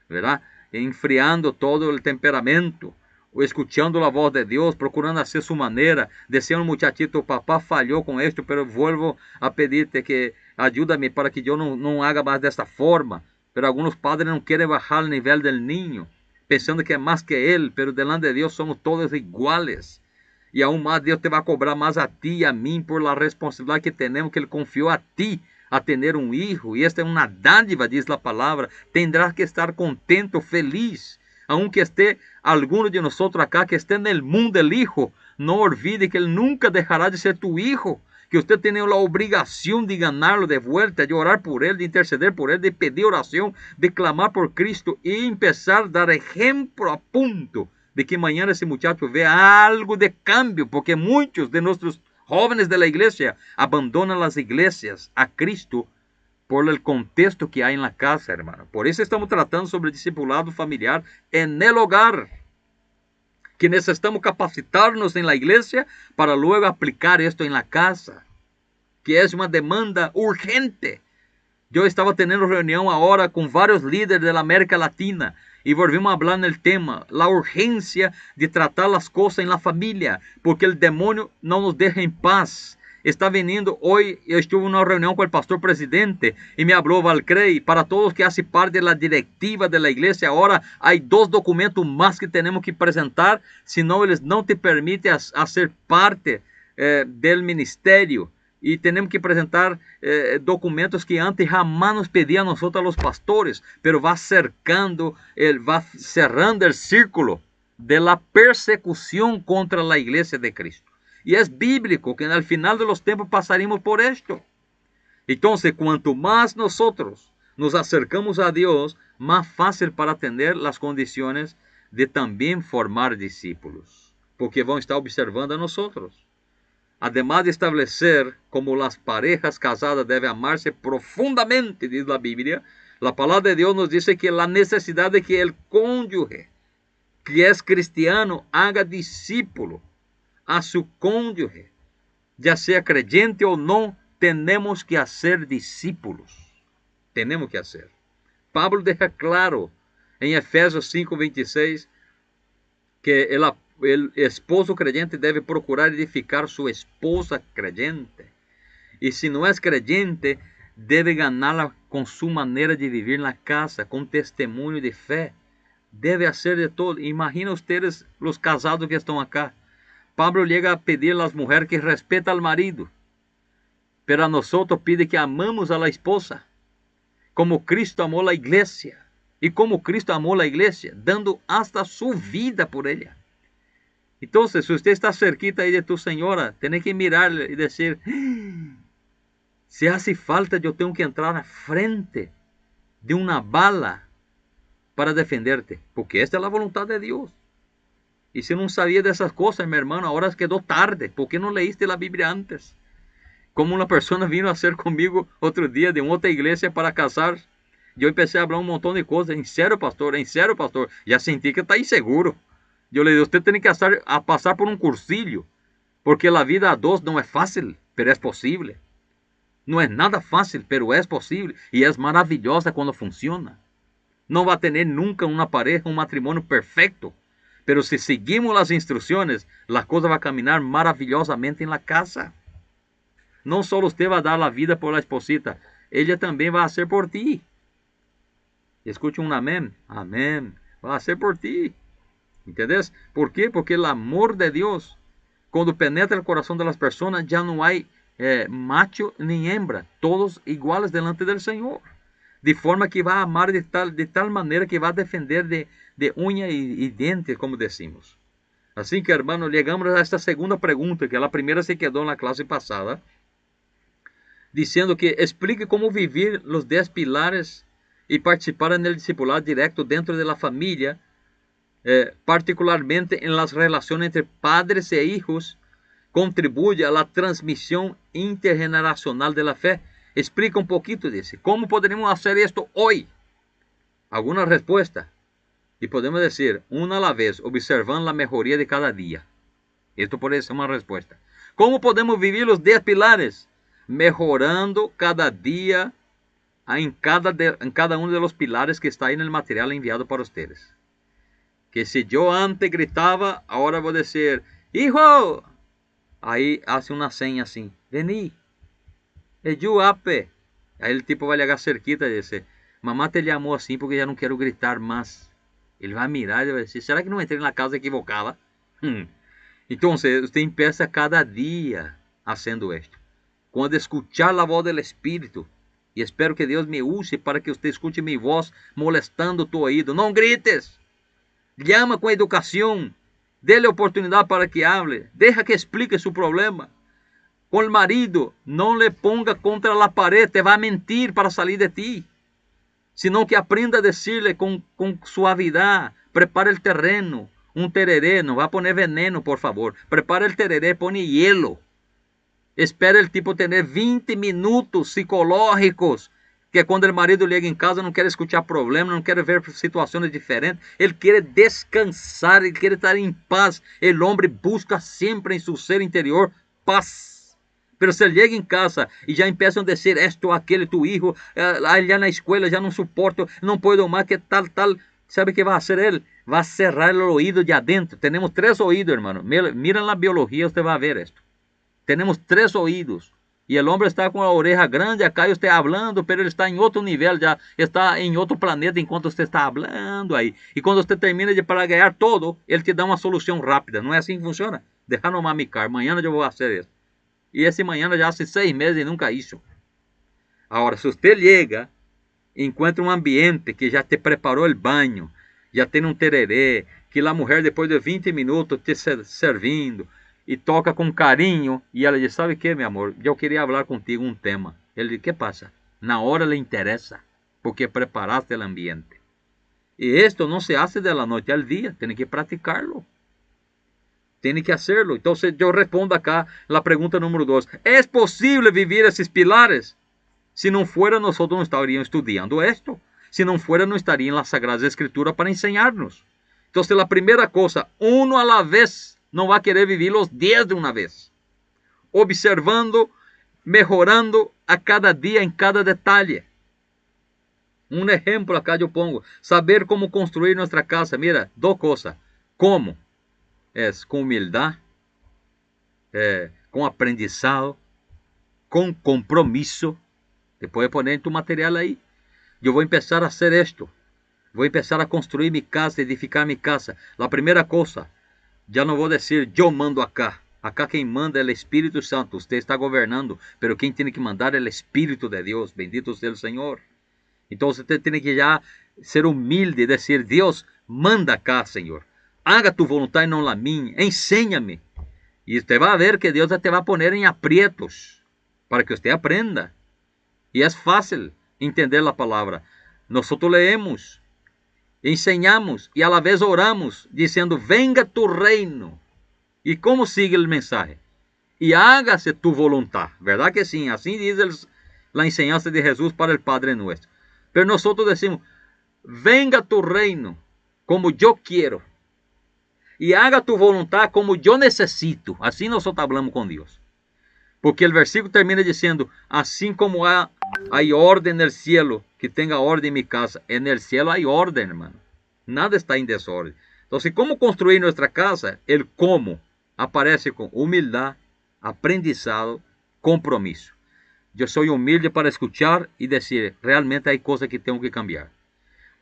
¿verdad? Enfriando todo o temperamento, escuchando a voz de Deus, procurando fazer sua maneira, dizendo, muchachito, papá falhou com isto, pero vuelvo a pedirte que ajuda-me para que eu não haga mais desta forma. Pero alguns padres não querem bajar o nível do niño, pensando que é mais que ele, pero delante de Deus somos todos iguales. E aún mais Deus te vai cobrar mais a ti e a mim por la responsabilidade que temos, que Ele confiou a ti a ter um hijo. E esta é uma dádiva, diz a palavra. Tendrás que estar contento, feliz. Aunque esté alguno de nós acá que esté no mundo del hijo, não olvide que Ele nunca deixará de ser tu hijo. Que usted tem a obrigação de ganarlo de vuelta, de orar por Ele, de interceder por Ele, de pedir oração, de clamar por Cristo e empezar a dar exemplo a ponto de que mañana esse muchacho vea algo de cambio, porque muitos de nossos jóvenes de la iglesia abandonan las iglesias a Cristo por el contexto que hay en la casa, hermano. Por eso estamos tratando sobre el discipulado familiar en el hogar, que necesitamos capacitarnos en la iglesia para luego aplicar esto en la casa, que es una demanda urgente. Yo estaba teniendo reunión ahora con varios líderes de la América Latina, y volvimos a hablar del tema, la urgencia de tratar las cosas en la familia, porque el demonio no nos deja en paz. Está viniendo hoy, yo estuve en una reunión con el pastor presidente y me habló Valcrey, para todos que hacen parte de la directiva de la iglesia, ahora hay 2 documentos más que tenemos que presentar, si no, ellos no te permiten hacer parte del ministerio. E temos que apresentar documentos que antes jamás nos pediam a nós, os pastores, pero vai cercando, vai cerrando o círculo de la persecução contra a igreja de Cristo. E é bíblico que no final de los tempos passaremos por esto. Então, quanto mais nós nos acercamos a Deus, mais fácil para atender as condições de também formar discípulos, porque vão estar observando a nós. Además de establecer como las parejas casadas deben amarse profundamente, dice la Biblia, la palabra de Dios nos dice que la necesidad de que el cónyuge, que es cristiano, haga discípulo a su cónyuge, ya sea creyente o no, tenemos que hacer discípulos. Tenemos que hacer. Pablo deja claro en Efesios 5:26 que el esposo creyente debe procurar edificar su esposa creyente. Y si no es creyente, debe ganarla con su manera de vivir en la casa, con testimonio de fe. Debe hacer de todo. Imagina ustedes los casados que están acá. Pablo llega a pedir a las mujeres que respeten al marido, pero a nosotros pide que amamos a la esposa, como Cristo amó la iglesia. Y como Cristo amó la iglesia, dando hasta su vida por ella. Entonces, si usted está cerquita ahí de tu señora, tiene que mirarle y decir, si hace falta, yo tengo que entrar a frente de una bala para defenderte, porque esta es la voluntad de Dios. Y si no sabía de esas cosas, mi hermano, ahora quedó tarde. ¿Por qué no leíste la Biblia antes? Como una persona vino a hacer conmigo otro día de otra iglesia para casar, yo empecé a hablar un montón de cosas. En serio, pastor, ya sentí que está inseguro. Yo le digo, usted tiene que pasar por un cursillo Porque a vida a dois não é fácil, pero é possível. Não é nada fácil, pero é possível. E é maravilhosa quando funciona. Não vai ter nunca uma pareja, um matrimônio perfeito. Pero se seguimos as instruções, a coisa vai caminhar maravilhosamente na casa. Não só você vai dar a vida por la esposita, ela também vai ser por ti. Escute um amém. Amém. Vai ser por ti. ¿Entendés? ¿Por quê? Porque o amor de Deus, quando penetra o coração das pessoas, já não há macho nem hembra, todos iguais delante do Senhor. De forma que vai amar de tal maneira que vai defender de unha e dente, como decimos. Assim que, hermano, chegamos a esta segunda pergunta, que a primeira se quedou na classe passada, dizendo que explique como viver os 10 pilares e participar no discipulado direto dentro da família, particularmente em las relações entre padres e hijos, contribui a la transmissão intergeneracional de la fé. Explica um pouquinho disso. Como poderíamos fazer isto hoje? Alguma resposta? E podemos dizer, uma a la vez, observando a melhoria de cada dia. Isto pode ser uma resposta. Como podemos viver os 10 pilares? Mejorando cada dia em cada um dos pilares que está aí no material enviado para vocês. Que se eu antes gritava, agora vou dizer, hijo! Aí hace uma senha assim, vení. Ape. Aí o tipo vai chegar cerquita e dizer, mamá te chamou assim porque já não quero gritar mais. Ele vai mirar e vai dizer, será que não entrei na casa equivocada? Então, você empieza cada dia fazendo isto. Quando escuchar a voz do Espírito, e espero que Deus me use para que você escute minha voz molestando tu ouído. Não grites. Llama com educação. Dê-lhe oportunidade para que hable. Deja que explique seu problema. Com o marido, não le ponga contra a parede. Te vai mentir para sair de ti. Sino que aprenda a dizer-lhe com suavidade. Prepare o terreno. Um tereré. Não vai poner veneno, por favor. Prepare o tereré. Põe hielo. Espera o tipo ter 20 minutos psicológicos, que quando o marido chega em casa não quer escutar problemas, não quer ver situações diferentes, ele quer descansar, ele quer estar em paz. O homem busca sempre em seu ser interior paz. Mas se ele chega em casa e já começam a dizer esto, aquele, tu hijo, allá na escola já não suporto, não puedo mais, que tal, sabe o que vai fazer ele? Vai cerrar o ouído de adentro. Temos 3 ouídos, hermano. Mira na biologia, você vai ver esto. Temos 3 ouídos. E o homem está com a oreja grande, acá eu estou falando, mas ele está em outro nível, já está em outro planeta enquanto você está falando aí. E quando você termina de palaguear todo, ele te dá uma solução rápida. Não é assim que funciona? Deixa no mamicar. Amanhã eu vou fazer isso. E esse manhã já há 6 meses e nunca isso. Agora, se você chega, encontra um ambiente que já te preparou o banho, já tem um tereré, que a mulher depois de 20 minutos te servindo, e toca com carinho, e ela diz, sabe o que, meu amor, eu queria falar contigo um tema. Ele diz, que passa? Na hora lhe interessa, porque preparaste o ambiente. E isto não se hace de la noite al dia, tem que praticarlo. Tem que hacerlo. Então eu respondo acá a pergunta número 2. ¿Es possível viver esses pilares? Se não fuera, nós não estaríamos estudando esto. Se não fuera, não estaria em la Sagrada Escritura para ensinar-nos. Então, a primeira coisa, uno a la vez, não vai querer viver os 10 de uma vez. Observando, mejorando a cada dia em cada detalhe. Um exemplo acá eu pongo. Saber como construir nossa casa. Mira, 2 coisas. Como? É com humildade, com aprendizado, com compromisso. Te pode pôr em tu material aí. Eu vou começar a fazer isto. Vou começar a construir minha casa, edificar minha casa. A primeira coisa, já não vou dizer, eu mando acá. Acá quem manda é o Espírito Santo. Você está governando, mas quem tem que mandar é o Espírito de Deus. Bendito seja o Senhor. Então você tem que já ser humilde e dizer, Deus, manda acá, Senhor. Haga tu vontade, não a minha. Ensina-me. E você vai ver que Deus te vai pôr em aprietos para que você aprenda. E é fácil entender a palavra. Nós leemos, ensinamos e a la vez oramos, dizendo, venga tu reino. E como sigue o mensagem? E hágase tu voluntad. Verdade que sim? Assim diz a enseñança de Jesus para o Padre Nuestro. Pero nós decimos, venga tu reino como eu quero. y haga tu voluntad como yo necesito. Así nosotros hablamos con Dios. Porque el versículo termina diciendo, así como hay orden en el cielo, que tenga orden en mi casa. En el cielo hay orden, hermano. Nada está en desorden. Entonces, ¿cómo construir nuestra casa? El cómo aparece con humildad, aprendizado, compromiso. Yo soy humilde para escuchar y decir, realmente hay cosas que tengo que cambiar.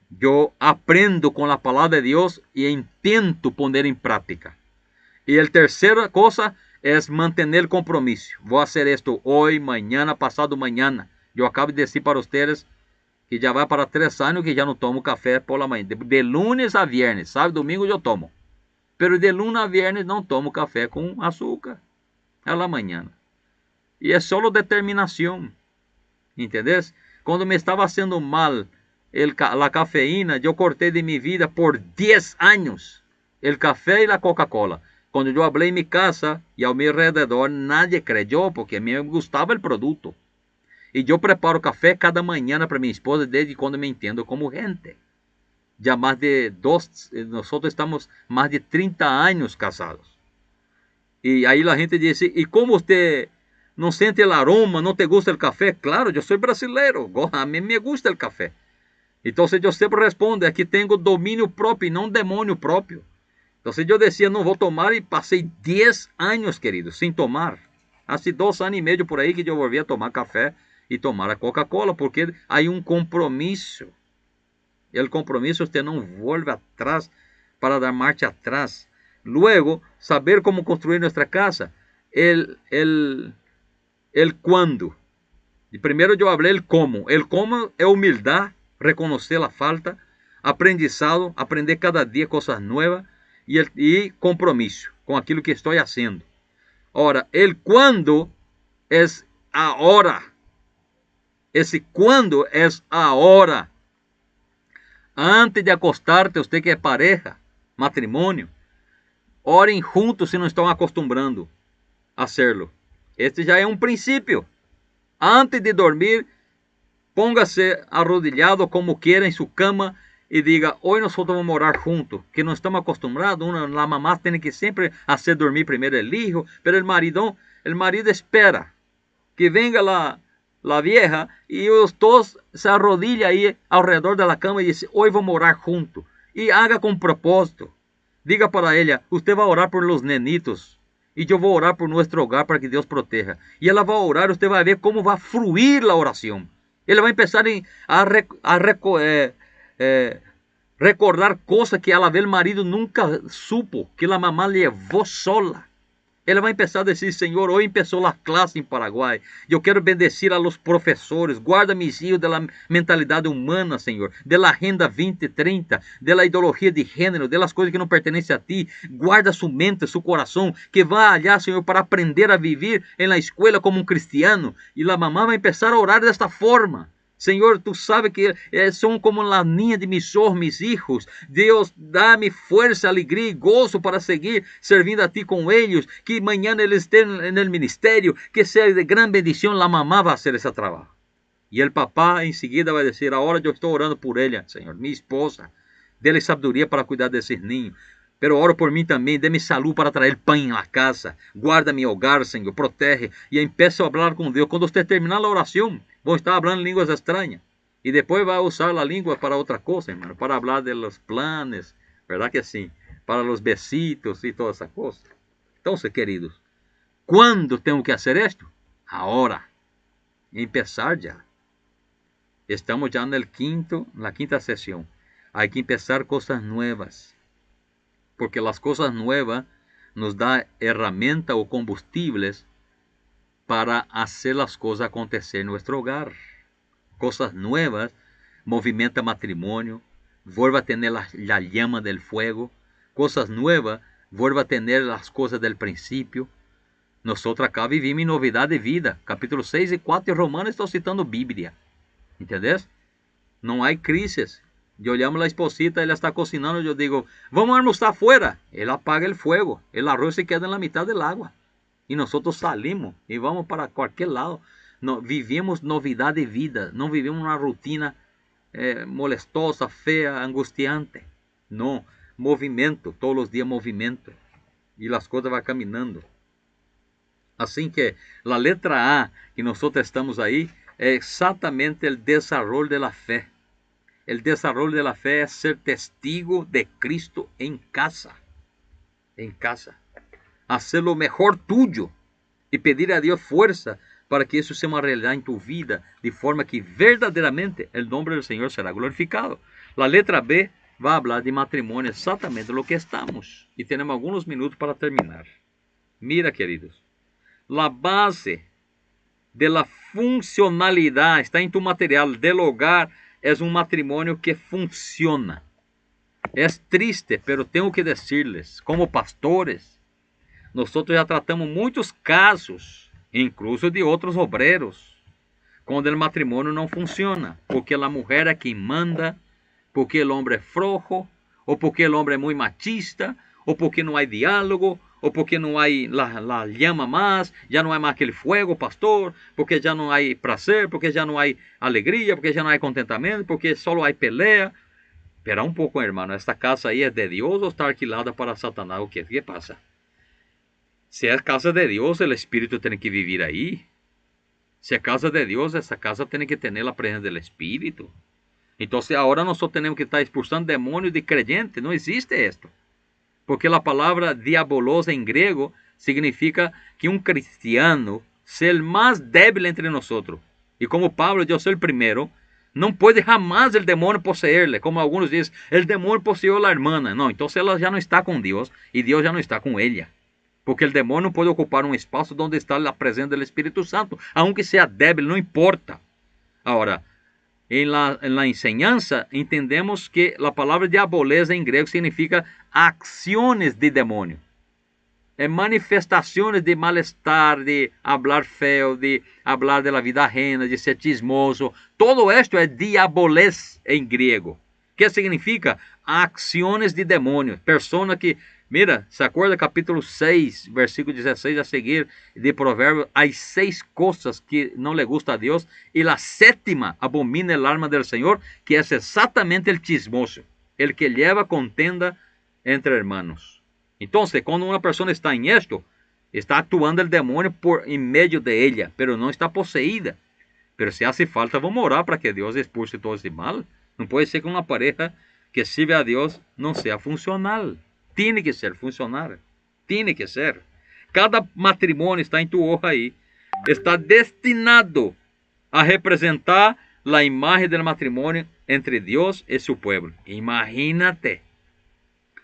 Yo aprendo con la palabra de Dios y intento poner en práctica. Y la tercera cosa es mantener el compromiso. Voy a hacer esto hoy, mañana, pasado mañana. Yo acabo de decir para ustedes que ya va para 3 años que ya no tomo café por la mañana. De lunes a viernes, sábado, domingo yo tomo. Pero de lunes a viernes no tomo café con azúcar a la mañana. Y es solo determinación. ¿Entendés? Cuando me estaba haciendo mal la cafeína, yo corté de mi vida por 10 años el café y la Coca-Cola. Cuando yo hablé en mi casa y a mi alrededor, nadie creyó porque a mí me gustaba el producto. Y yo preparo café cada mañana para mi esposa desde cuando me entiendo como gente. Ya más de nosotros estamos más de 30 años casados. Y ahí la gente dice, ¿y cómo usted no siente el aroma, no te gusta el café? Claro, yo soy brasileño, a mí me gusta el café. Entonces yo siempre respondo, aquí tengo dominio propio y no un demonio propio. Entonces yo decía, no voy a tomar y pasé 10 años, queridos, sin tomar. Hace 2 años y medio por ahí que yo volví a tomar café y tomar a Coca-Cola, porque hay un compromiso. Y el compromiso usted no vuelve atrás para dar marcha atrás. Luego, saber cómo construir nuestra casa. El cuándo. Y primero yo hablé el cómo. El cómo es humildad, reconocer la falta, aprendizado, aprender cada día cosas nuevas y compromiso con aquilo que estoy haciendo. Ahora, el cuándo es ahora. Ese cuándo es ahora. Antes de acostarte, usted que es pareja, matrimonio, orem juntos si não estão acostumbrando a hacerlo. Este já é um princípio. Antes de dormir, póngase arrodillado como quiera en su cama y diga, hoy nosotros vamos a orar juntos, que no estamos acostumbrados. La mamá tiene que siempre hacer dormir primero el hijo, pero el marido espera que venga la vieja y ellos todos se arrodillan ahí alrededor de la cama y dicen, hoy vamos a orar juntos. Y haga con propósito. Diga para ella, usted va a orar por los nenitos y yo voy a orar por nuestro hogar para que Dios proteja. Y ella va a orar, usted va a ver cómo va a fluir la oración. Ela vai pensar recordar cosas que ela vê o marido nunca supo, que a mamá levou sola. Ela vai pensar a dizer, Senhor, hoje começou a classe em Paraguai. Eu quero bendecir a los professores. Guarda mis hijos da mentalidade humana, Senhor. Da agenda 2030, da ideologia de gênero, das coisas que não pertencem a ti. Guarda sua mente, seu coração, que vá allá, Senhor, para aprender a viver na escola como um cristiano. E a mamá vai começar a orar desta forma. Senhor, tu sabes que são como la niña de mis ojos, mis hijos. Deus, dá-me força, alegria e gozo para seguir servindo a ti com eles. Que amanhã eles estejam no ministério. Que seja de grande bendição. A mamá vai fazer esse trabalho. E o papá em seguida vai dizer, agora eu estou orando por ela, Senhor, minha esposa. Dê-lhe sabedoria para cuidar desses ninhos. Pero oro por mim também, dê-me saúde para trazer pão na casa. Guarda meu hogar, Senhor, protege. E empeço a falar com Deus. Quando você terminar a oração, vou estar falando línguas estranhas. E depois vai usar a língua para outra coisa, irmão. Para falar de los planes, verdade que sim? Para los besitos e toda essa coisa. Então, queridos, quando tenho que fazer isto? Agora. Empezar já. Estamos já na quinta sessão. Há que empezar coisas novas. Porque las cosas nuevas nos da herramientas o combustibles para hacer las cosas acontecer en nuestro hogar. Cosas nuevas movimenta matrimonio, vuelve a tener la llama del fuego. Cosas nuevas vuelve a tener las cosas del principio. Nosotros acá vivimos en novidad de vida. Capítulo 6 y 4 de Romanos estão citando Bíblia. ¿Entendés? Não há crises. Yo llamo a la esposita, ella está cocinando, yo digo, vamos a almorzar afuera. Él apaga el fuego, el arroz se queda en la mitad del agua. Y nosotros salimos y vamos para cualquier lado. No, vivimos novidad de vida, no vivimos una rutina molestosa, fea, angustiante. No, movimento, todos os dias movimento. E as coisas vão caminhando. Assim que a letra A que nós estamos aí é exatamente o desenvolvimento da fé. O desenvolvimento da fé é ser testigo de Cristo em casa. Em casa. Hacer lo mejor tuyo e pedir a Deus força para que isso seja uma realidade em tu vida, de forma que verdadeiramente o nome do Senhor será glorificado. A letra B vai falar de matrimônio, exatamente lo que estamos. E temos alguns minutos para terminar. Mira, queridos, a base de la funcionalidade está em tu material del hogar, é um matrimônio que funciona. É triste, pero tenho que decirles, como pastores, nós já tratamos muitos casos, incluso de outros obreiros, quando o matrimônio não funciona, porque a mulher é quem manda, porque o homem é flojo, ou porque o homem é muito machista, ou porque não há diálogo, ou porque não há la llama mais, já não há mais aquele fuego, pastor, porque já não há prazer, porque já não há alegria, porque já não há contentamento, porque só há pelea. Espera um pouco, hermano, esta casa aí é de Deus ou está alquilada para Satanás? O que passa? Se é casa de Deus, o Espírito tem que viver aí. Se é casa de Deus, essa casa tem que ter a presença do Espírito. Então, agora nós só temos que estar expulsando demônios de creyente. Não existe isto. Porque a palavra diabolos em grego significa que um cristiano seja o mais débil entre nós. E como Pablo, eu sou o primeiro, não pode jamás o demônio possuir-lhe. Como alguns dizem, o demônio possuiu a irmã. Não, então ela já não está com Deus e Deus já não está com ela. Porque o demônio pode ocupar um espaço onde está a presença do Espírito Santo, aunque seja débil, não importa. Agora, em la enseñanza entendemos que a palavra diabolesa em grego significa acciones de demônio. É manifestações de malestar, de hablar feo, de hablar de la vida ajena, de ser chismoso. Todo esto é diabolés em grego. Que significa acciones de demônio. Persona que, mira, se acorda capítulo 6, versículo 16 a seguir de Provérbios, há 6 coisas que não le gusta a Deus e a sétima abomina el alma del Senhor, que é exatamente el chismoso, el que lleva contenda entre hermanos. Então, quando uma pessoa está em esto, está actuando o demônio por em meio de ella, pero não está possuída. Pero se hace falta, vamos orar para que Deus expulse todo esse mal. Não pode ser que uma pareja que sirve a Deus não seja funcional. Tiene que ser funcional. Tiene que ser. Cada matrimônio está em tu hoja aí. Está destinado a representar a imagem do matrimônio entre Deus e seu povo. Imagínate.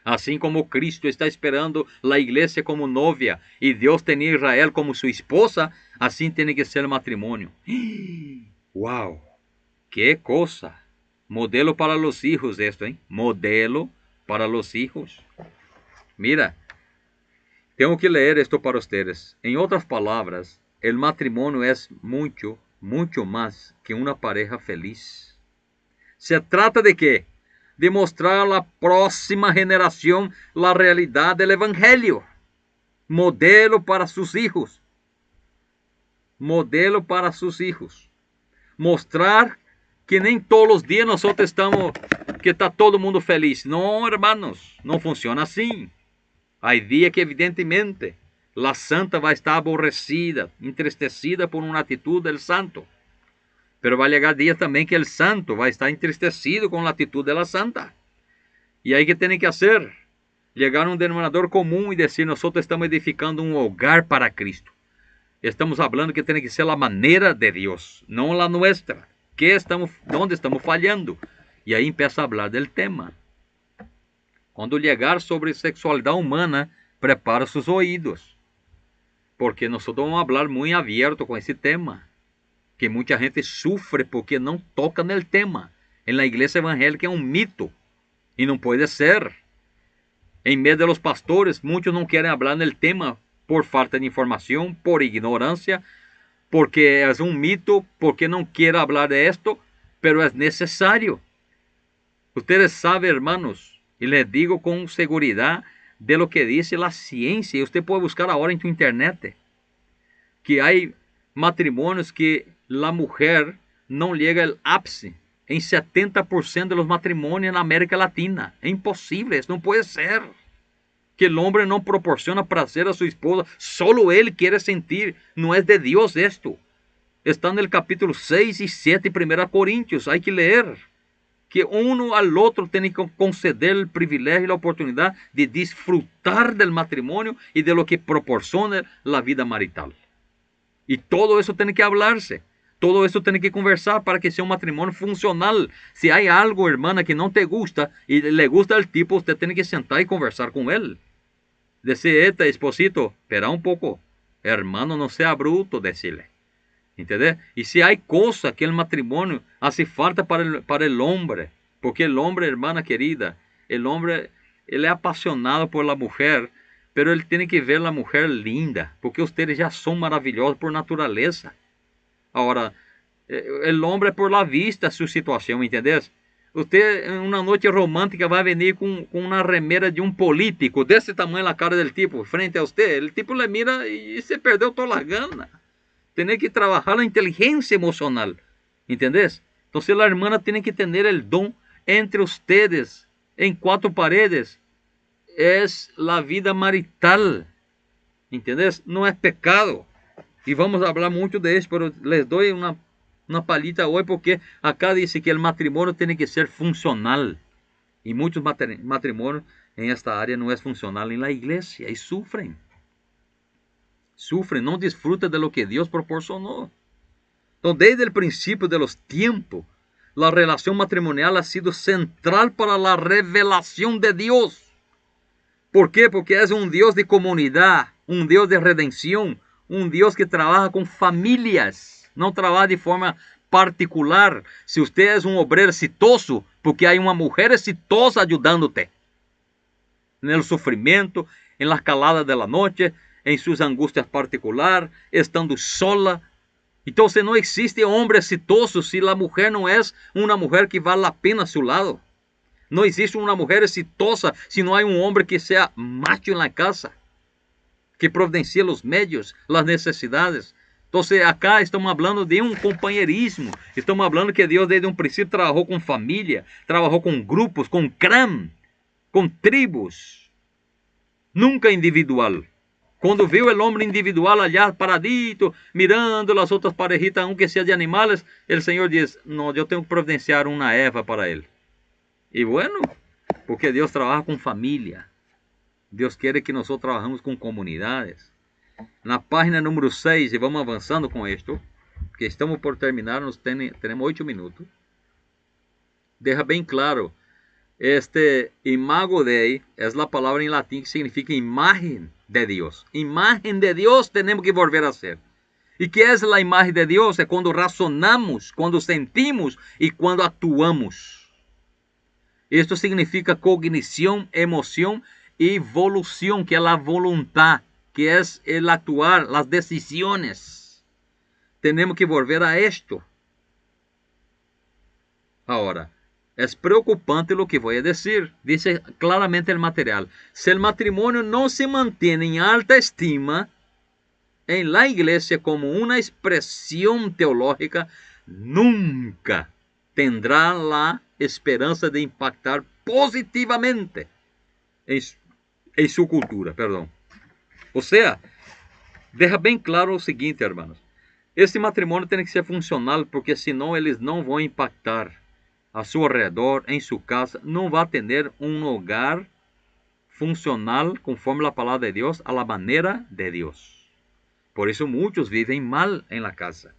Assim como Cristo está esperando a igreja como novia e Deus tem Israel como sua esposa, assim tem que ser o matrimônio. Uau! Que coisa! Modelo para os hijos esto, hein? Modelo para os hijos. Mira, tenho que ler esto para vocês. Em outras palavras, o matrimônio é muito, muito mais que uma pareja feliz. Se trata de quê? De mostrar à próxima geração a realidade do Evangelho. Modelo para seus filhos. Modelo para seus filhos. Mostrar que nem todos os dias nós estamos, que está todo mundo feliz. Não, hermanos, não funciona assim. Há dias que evidentemente a santa vai estar aborrecida, entristecida por uma atitude do santo. Pero vai chegar dias também que o santo vai estar entristecido com a atitude da santa. E aí que tem que fazer? Chegar a um denominador comum e dizer, nós estamos edificando um hogar para Cristo. Estamos falando que tem que ser a maneira de Deus, não a nossa. Onde estamos falhando? E aí começa a falar do tema. Quando chegar sobre sexualidade humana, prepara seus ouvidos. Porque nós vamos falar muito aberto com esse tema. Que muita gente sofre porque não toca no tema. Na igreja evangélica é um mito. E não pode ser. Em meio dos pastores, muitos não querem falar no tema por falta de informação, por ignorância, porque é um mito, porque não querem falar de esto, pero é necessário. Ustedes sabem, hermanos, e les digo com segurança de lo que dice a ciência, e você pode buscar agora em tu internet, que há matrimônios que a mulher não chega ao ápice em 70% de los matrimonios en América Latina. Es imposible, eso no puede ser. Que el hombre no proporciona placer a su esposa, solo él quiere sentir. No es de Dios esto. Está en el capítulo 6 y 7 de 1 Corintios, hay que leer. Que uno al otro tiene que conceder el privilegio y la oportunidad de disfrutar del matrimonio y de lo que proporciona la vida marital. Y todo eso tiene que hablarse. Todo eso tiene que conversar para que sea un matrimonio funcional. Si hay algo, hermana, que no te gusta y le gusta al tipo, usted tiene que sentar y conversar con él. Decir, esposito, espera un poco. Hermano, no sea bruto, decirle. ¿Entendés? Y si hay cosas que el matrimonio hace falta para el hombre, porque el hombre, hermana querida, el hombre, él es apasionado por la mujer, pero él tiene que ver a la mujer linda, porque ustedes ya son maravillosos por naturaleza. Ahora, el hombre por la vista su situación, ¿entendés? Usted en una noche romántica va a venir con una remera de un político, de ese tamaño la cara del tipo, frente a usted. El tipo le mira y se perdió todas las ganas. Tiene que trabajar la inteligencia emocional, ¿entendés? Entonces la hermana tiene que tener el don entre ustedes, en 4 paredes. Es la vida marital, ¿entendés? No es pecado. Y vamos a hablar mucho de eso, pero les doy una palita hoy porque acá dice que el matrimonio tiene que ser funcional. Y muchos matrimonios en esta área no es funcional en la iglesia y sufren. Sufren, no disfrutan de lo que Dios proporcionó. Entonces, desde el principio de los tiempos, la relación matrimonial ha sido central para la revelación de Dios. ¿Por qué? Porque es un Dios de comunidad, un Dios de redención, un Dios que trabaja con familias, no trabaja de forma particular. Si usted es un obrero exitoso, porque hay una mujer exitosa ayudándote en el sufrimiento, en las caladas de la noche, en sus angustias particulares, estando sola. Entonces no existe hombre exitoso si la mujer no es una mujer que vale la pena a su lado. No existe una mujer exitosa si no hay un hombre que sea macho en la casa, que providencie los medios, las necesidades. Entonces acá estamos hablando de un compañerismo. Estamos hablando que Dios desde un principio trabajó con familia, trabajó con grupos, con clan, con tribus. Nunca individual. Cuando vio el hombre individual allá paradito, mirando las otras parejitas, aunque sea de animales, el Señor dice, no, yo tengo que providenciar una Eva para él. Y bueno, porque Dios trabaja con familia. Dios quiere que nosotros trabajemos con comunidades. En la página número 6, y vamos avanzando con esto, que estamos por terminar, tenemos 8 minutos. Deja bien claro, imago Dei es la palabra en latín que significa imagen de Dios. Imagen de Dios tenemos que volver a ser. ¿Y qué es la imagen de Dios? Es cuando razonamos, cuando sentimos y cuando actuamos. Esto significa cognición, emoción y evolución, que es la voluntad, que es el actuar, las decisiones. Tenemos que volver a esto. Ahora, es preocupante lo que voy a decir. Dice claramente el material. Si el matrimonio no se mantiene en alta estima en la iglesia como una expresión teológica, nunca tendrá la esperanza de impactar positivamente en su cultura. O sea, deja bien claro lo siguiente, hermanos. Este matrimonio tiene que ser funcional, porque senão eles não vão impactar a su alrededor, en su casa. No va a tener un hogar funcional conforme la palabra de Dios, a la manera de Dios. Por eso muchos viven mal en la casa,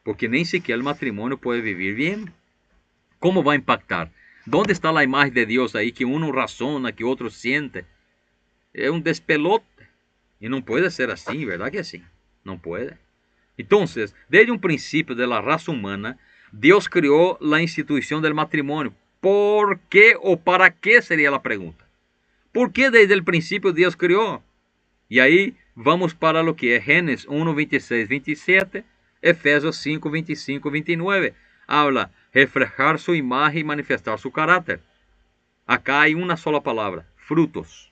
porque ni siquiera el matrimonio puede vivir bien. ¿Cómo va a impactar? ¿Dónde está la imagen de Dios ahí que uno razona, que otro siente? Es un despelote. Y no puede ser así, ¿verdad que sí? No puede. Entonces, desde un principio de la raza humana, Dios creó la institución del matrimonio. ¿Por qué o para qué sería la pregunta? ¿Por qué desde el principio Dios creó? Y ahí vamos para lo que es Génesis 1, 26, 27, Efesios 5, 25, 29. Habla, reflejar su imagen y manifestar su carácter. Acá hay una sola palabra, frutos.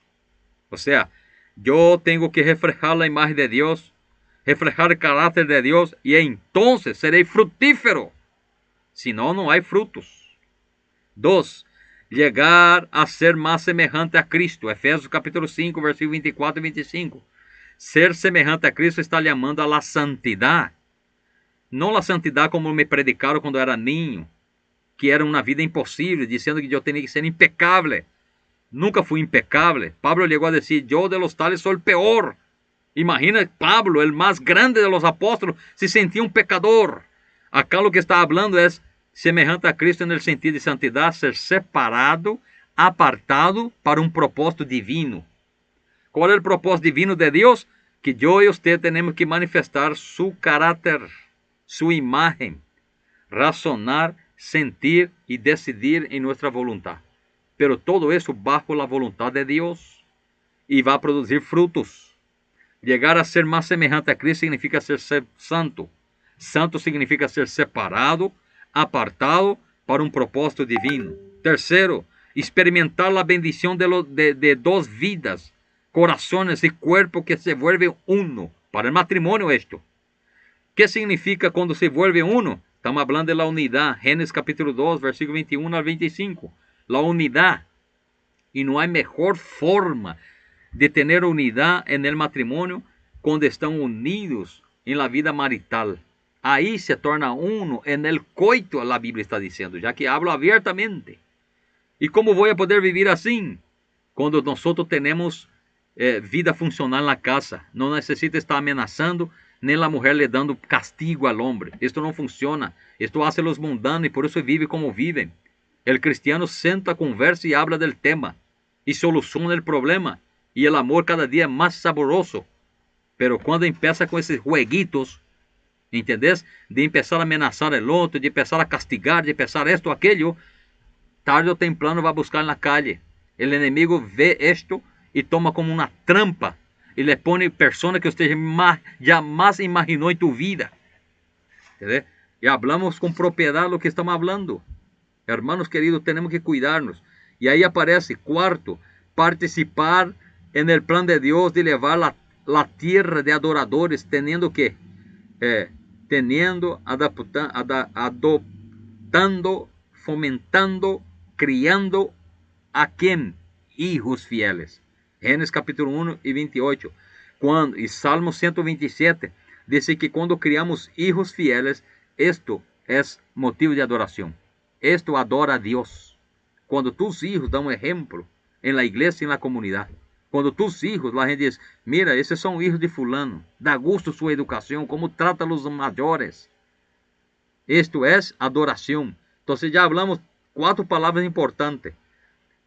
O sea, yo tengo que reflejar la imagen de Dios, reflejar el carácter de Dios, y entonces seré fructífero. senão no hay frutos. 2. Llegar a ser más semejante a Cristo. Efesios capítulo 5, versículos 24 y 25. Ser semejante a Cristo está llamando a la santidad. No la santidad como me predicaron cuando era niño, que era una vida imposible, diciendo que yo tenía que ser impecable. Nunca fui impecable. Pablo llegó a decir, yo de los tales soy el peor. Imagina Pablo, el más grande de los apóstolos, se sentía un pecador. Acá lo que está hablando es semejante a Cristo en el sentido de santidad, ser separado, apartado para un propósito divino. ¿Cuál es el propósito divino de Dios? Que yo y usted tenemos que manifestar su carácter, su imagen, razonar, sentir y decidir en nuestra voluntad. Pero todo eso bajo la voluntad de Dios y va a producir frutos. Llegar a ser más semejante a Cristo significa ser santo. Santo significa ser separado, apartado para un propósito divino. Tercero, experimentar la bendición de dos vidas, corazones y cuerpo que se vuelven uno. Para el matrimonio esto. ¿Qué significa cuando se vuelve uno? Estamos hablando de la unidad. Génesis capítulo 2, versículo 21 al 25. La unidad. Y no hay mejor forma de tener unidad en el matrimonio cuando están unidos en la vida marital. Ahí se torna uno en el coito, la Biblia está diciendo, ya que hablo abiertamente. ¿Y cómo voy a poder vivir así? Cuando nosotros tenemos vida funcional en la casa. No necesita estar amenazando, ni la mujer le dando castigo al hombre. Esto no funciona. Esto hace los mundanos y por eso vive como viven. El cristiano senta, conversa y habla del tema y soluciona el problema. Y el amor cada día es más saboroso. Pero cuando empieza con esos jueguitos, ¿entendés? De empezar a amenazar al otro, de empezar a castigar, de empezar esto, aquello, tarde o temprano va a buscar en la calle. El enemigo ve esto y toma como una trampa y le pone personas que usted jamás imaginó en tu vida. ¿Entendés? Y hablamos con propiedad lo que estamos hablando. Hermanos queridos, tenemos que cuidarnos. Y ahí aparece, cuarto, participar en el plan de Dios de llevar la tierra de adoradores, teniendo que, adoptando, fomentando, criando a quién? Hijos fieles. Génesis capítulo 1 y 28. Y Salmo 127 dice que cuando criamos hijos fieles, esto es motivo de adoración. Esto adora a Dios. Cuando tus hijos dan un ejemplo en la iglesia y en la comunidad. Cuando tus hijos, la gente dice, mira, esos son hijos de fulano. Da gusto su educación, cómo trata a los mayores. Esto es adoración. Entonces ya hablamos 4 palabras importantes.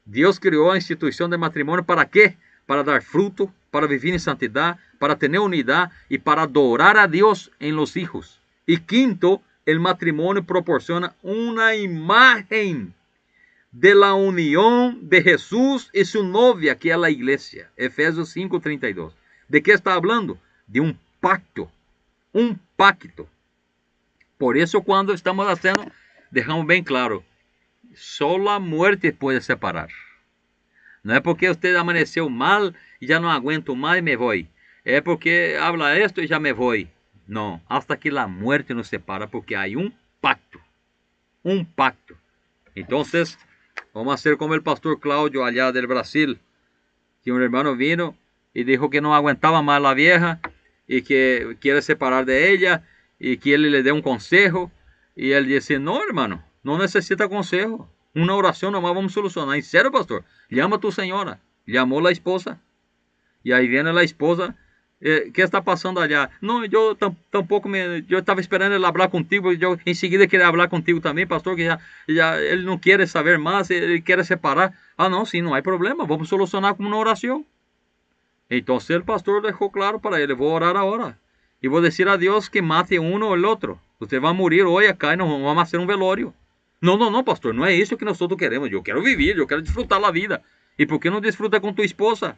Dios creó la institución de matrimonio ¿para qué? Para dar fruto, para vivir en santidad, para tener unidad y para adorar a Dios en los hijos. Y quinto, el matrimonio proporciona una imagen de la unión de Jesús y su novia, que es la iglesia. Efesios 5:32. ¿De qué está hablando? De un pacto. Un pacto. Por eso cuando estamos haciendo, dejamos bien claro, solo la muerte puede separar. No es porque usted amaneció mal y ya no aguento más y me voy. Es porque habla esto y ya me voy. No, hasta que la muerte nos separa porque hay un pacto. Un pacto. Entonces, vamos a hacer como el pastor Claudio allá del Brasil. Que un hermano vino y dijo que no aguantaba más la vieja y que quiere separar de ella y que él le dé un consejo. Y él dice, no hermano, no necesita consejo. Una oración nomás vamos a solucionar. En serio, pastor, llama a tu señora. Llamó la esposa. Y ahí viene la esposa. ¿Qué está pasando allá? No, yo tampoco yo estaba esperando él hablar contigo. Yo enseguida quería hablar contigo también, pastor, que ya él no quiere saber más, él quiere separar. Ah, no, sí, no hay problema, vamos a solucionar con una oración. Entonces el pastor dejó claro para él, voy a orar ahora. Y voy a decir a Dios que mate uno o el otro. Usted va a morir hoy acá y nos vamos a hacer un velorio. No, pastor, no es eso que nosotros queremos. Yo quiero vivir, yo quiero disfrutar la vida. ¿Y por qué no disfruta con tu esposa?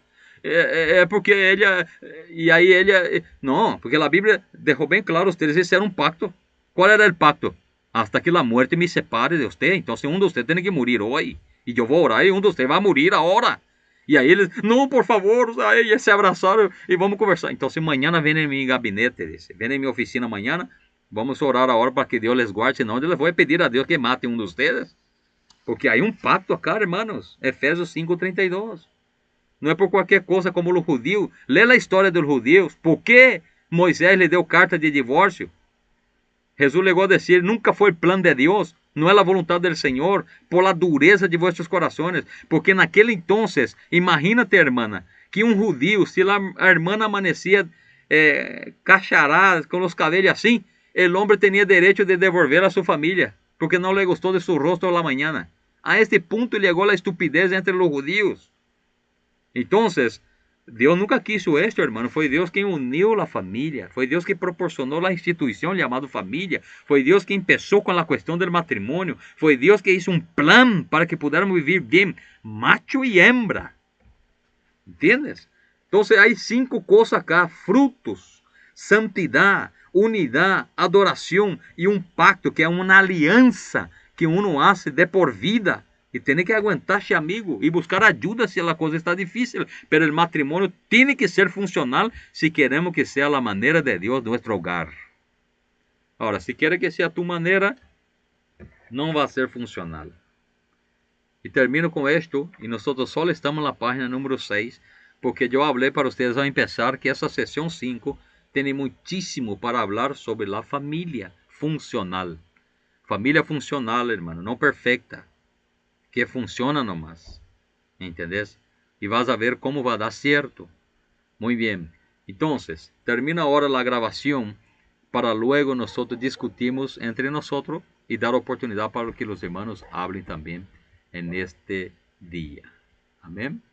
Porque ella, y ahí ella, no, porque la Biblia dejó bien claro, ustedes hicieron un pacto. ¿Cuál era el pacto? Hasta que la muerte me separe de usted. Entonces uno de ustedes tiene que morir hoy. Y yo voy a orar y uno de ustedes va a morir ahora. Y ahí eles, no, por favor, ahí se abrazaron y vamos a conversar. Entonces mañana ven en mi gabinete, dice, ven en mi oficina mañana Vamos orar ahora para que Dios les guarde, senão yo les voy a pedir a Dios que mate uno de ustedes. Porque hay un pacto acá, hermanos. Efesios 5:32. No es por cualquier cosa como los judíos. Lê la historia de los judíos. ¿Por qué Moisés le dio carta de divorcio? Jesús llegó a decir, nunca fue el plan de Dios, no es la voluntad del Señor, por la dureza de vuestros corazones. Porque en aquel entonces, imagínate, hermana, que un judío, si la hermana amanecía cacharada, con los cabellos así, el hombre tenía derecho de devolver a su familia, porque no le gustó de su rostro a la mañana. A este punto llegó la estupidez entre los judíos. Entonces, Dios nunca quiso esto, hermano. Fue Dios quien unió la familia. Fue Dios que proporcionó la institución llamada familia. Fue Dios que empezó con la cuestión del matrimonio. Fue Dios que hizo un plan para que pudiéramos vivir bien, macho y hembra. ¿Entiendes? Entonces hay 5 cosas acá: frutos, santidad, unidad, adoración y un pacto, que es una alianza que uno hace de por vida. Y tiene que aguantarse, amigo, y buscar ayuda si la cosa está difícil. Pero el matrimonio tiene que ser funcional si queremos que sea la manera de Dios nuestro hogar. Ahora, si quiere que sea tu manera, no va a ser funcional. Y termino con esto, y nosotros solo estamos en la página número 6, porque yo hablé para ustedes al empezar que esa sesión 5 tiene muchísimo para hablar sobre la familia funcional. Familia funcional, hermano, no perfecta, que funciona nomás, ¿entendés? Y vas a ver cómo va a dar cierto. Muy bien, entonces, termina ahora la grabación para luego nosotros discutimos entre nosotros y dar oportunidad para que los hermanos hablen también en este día. Amén.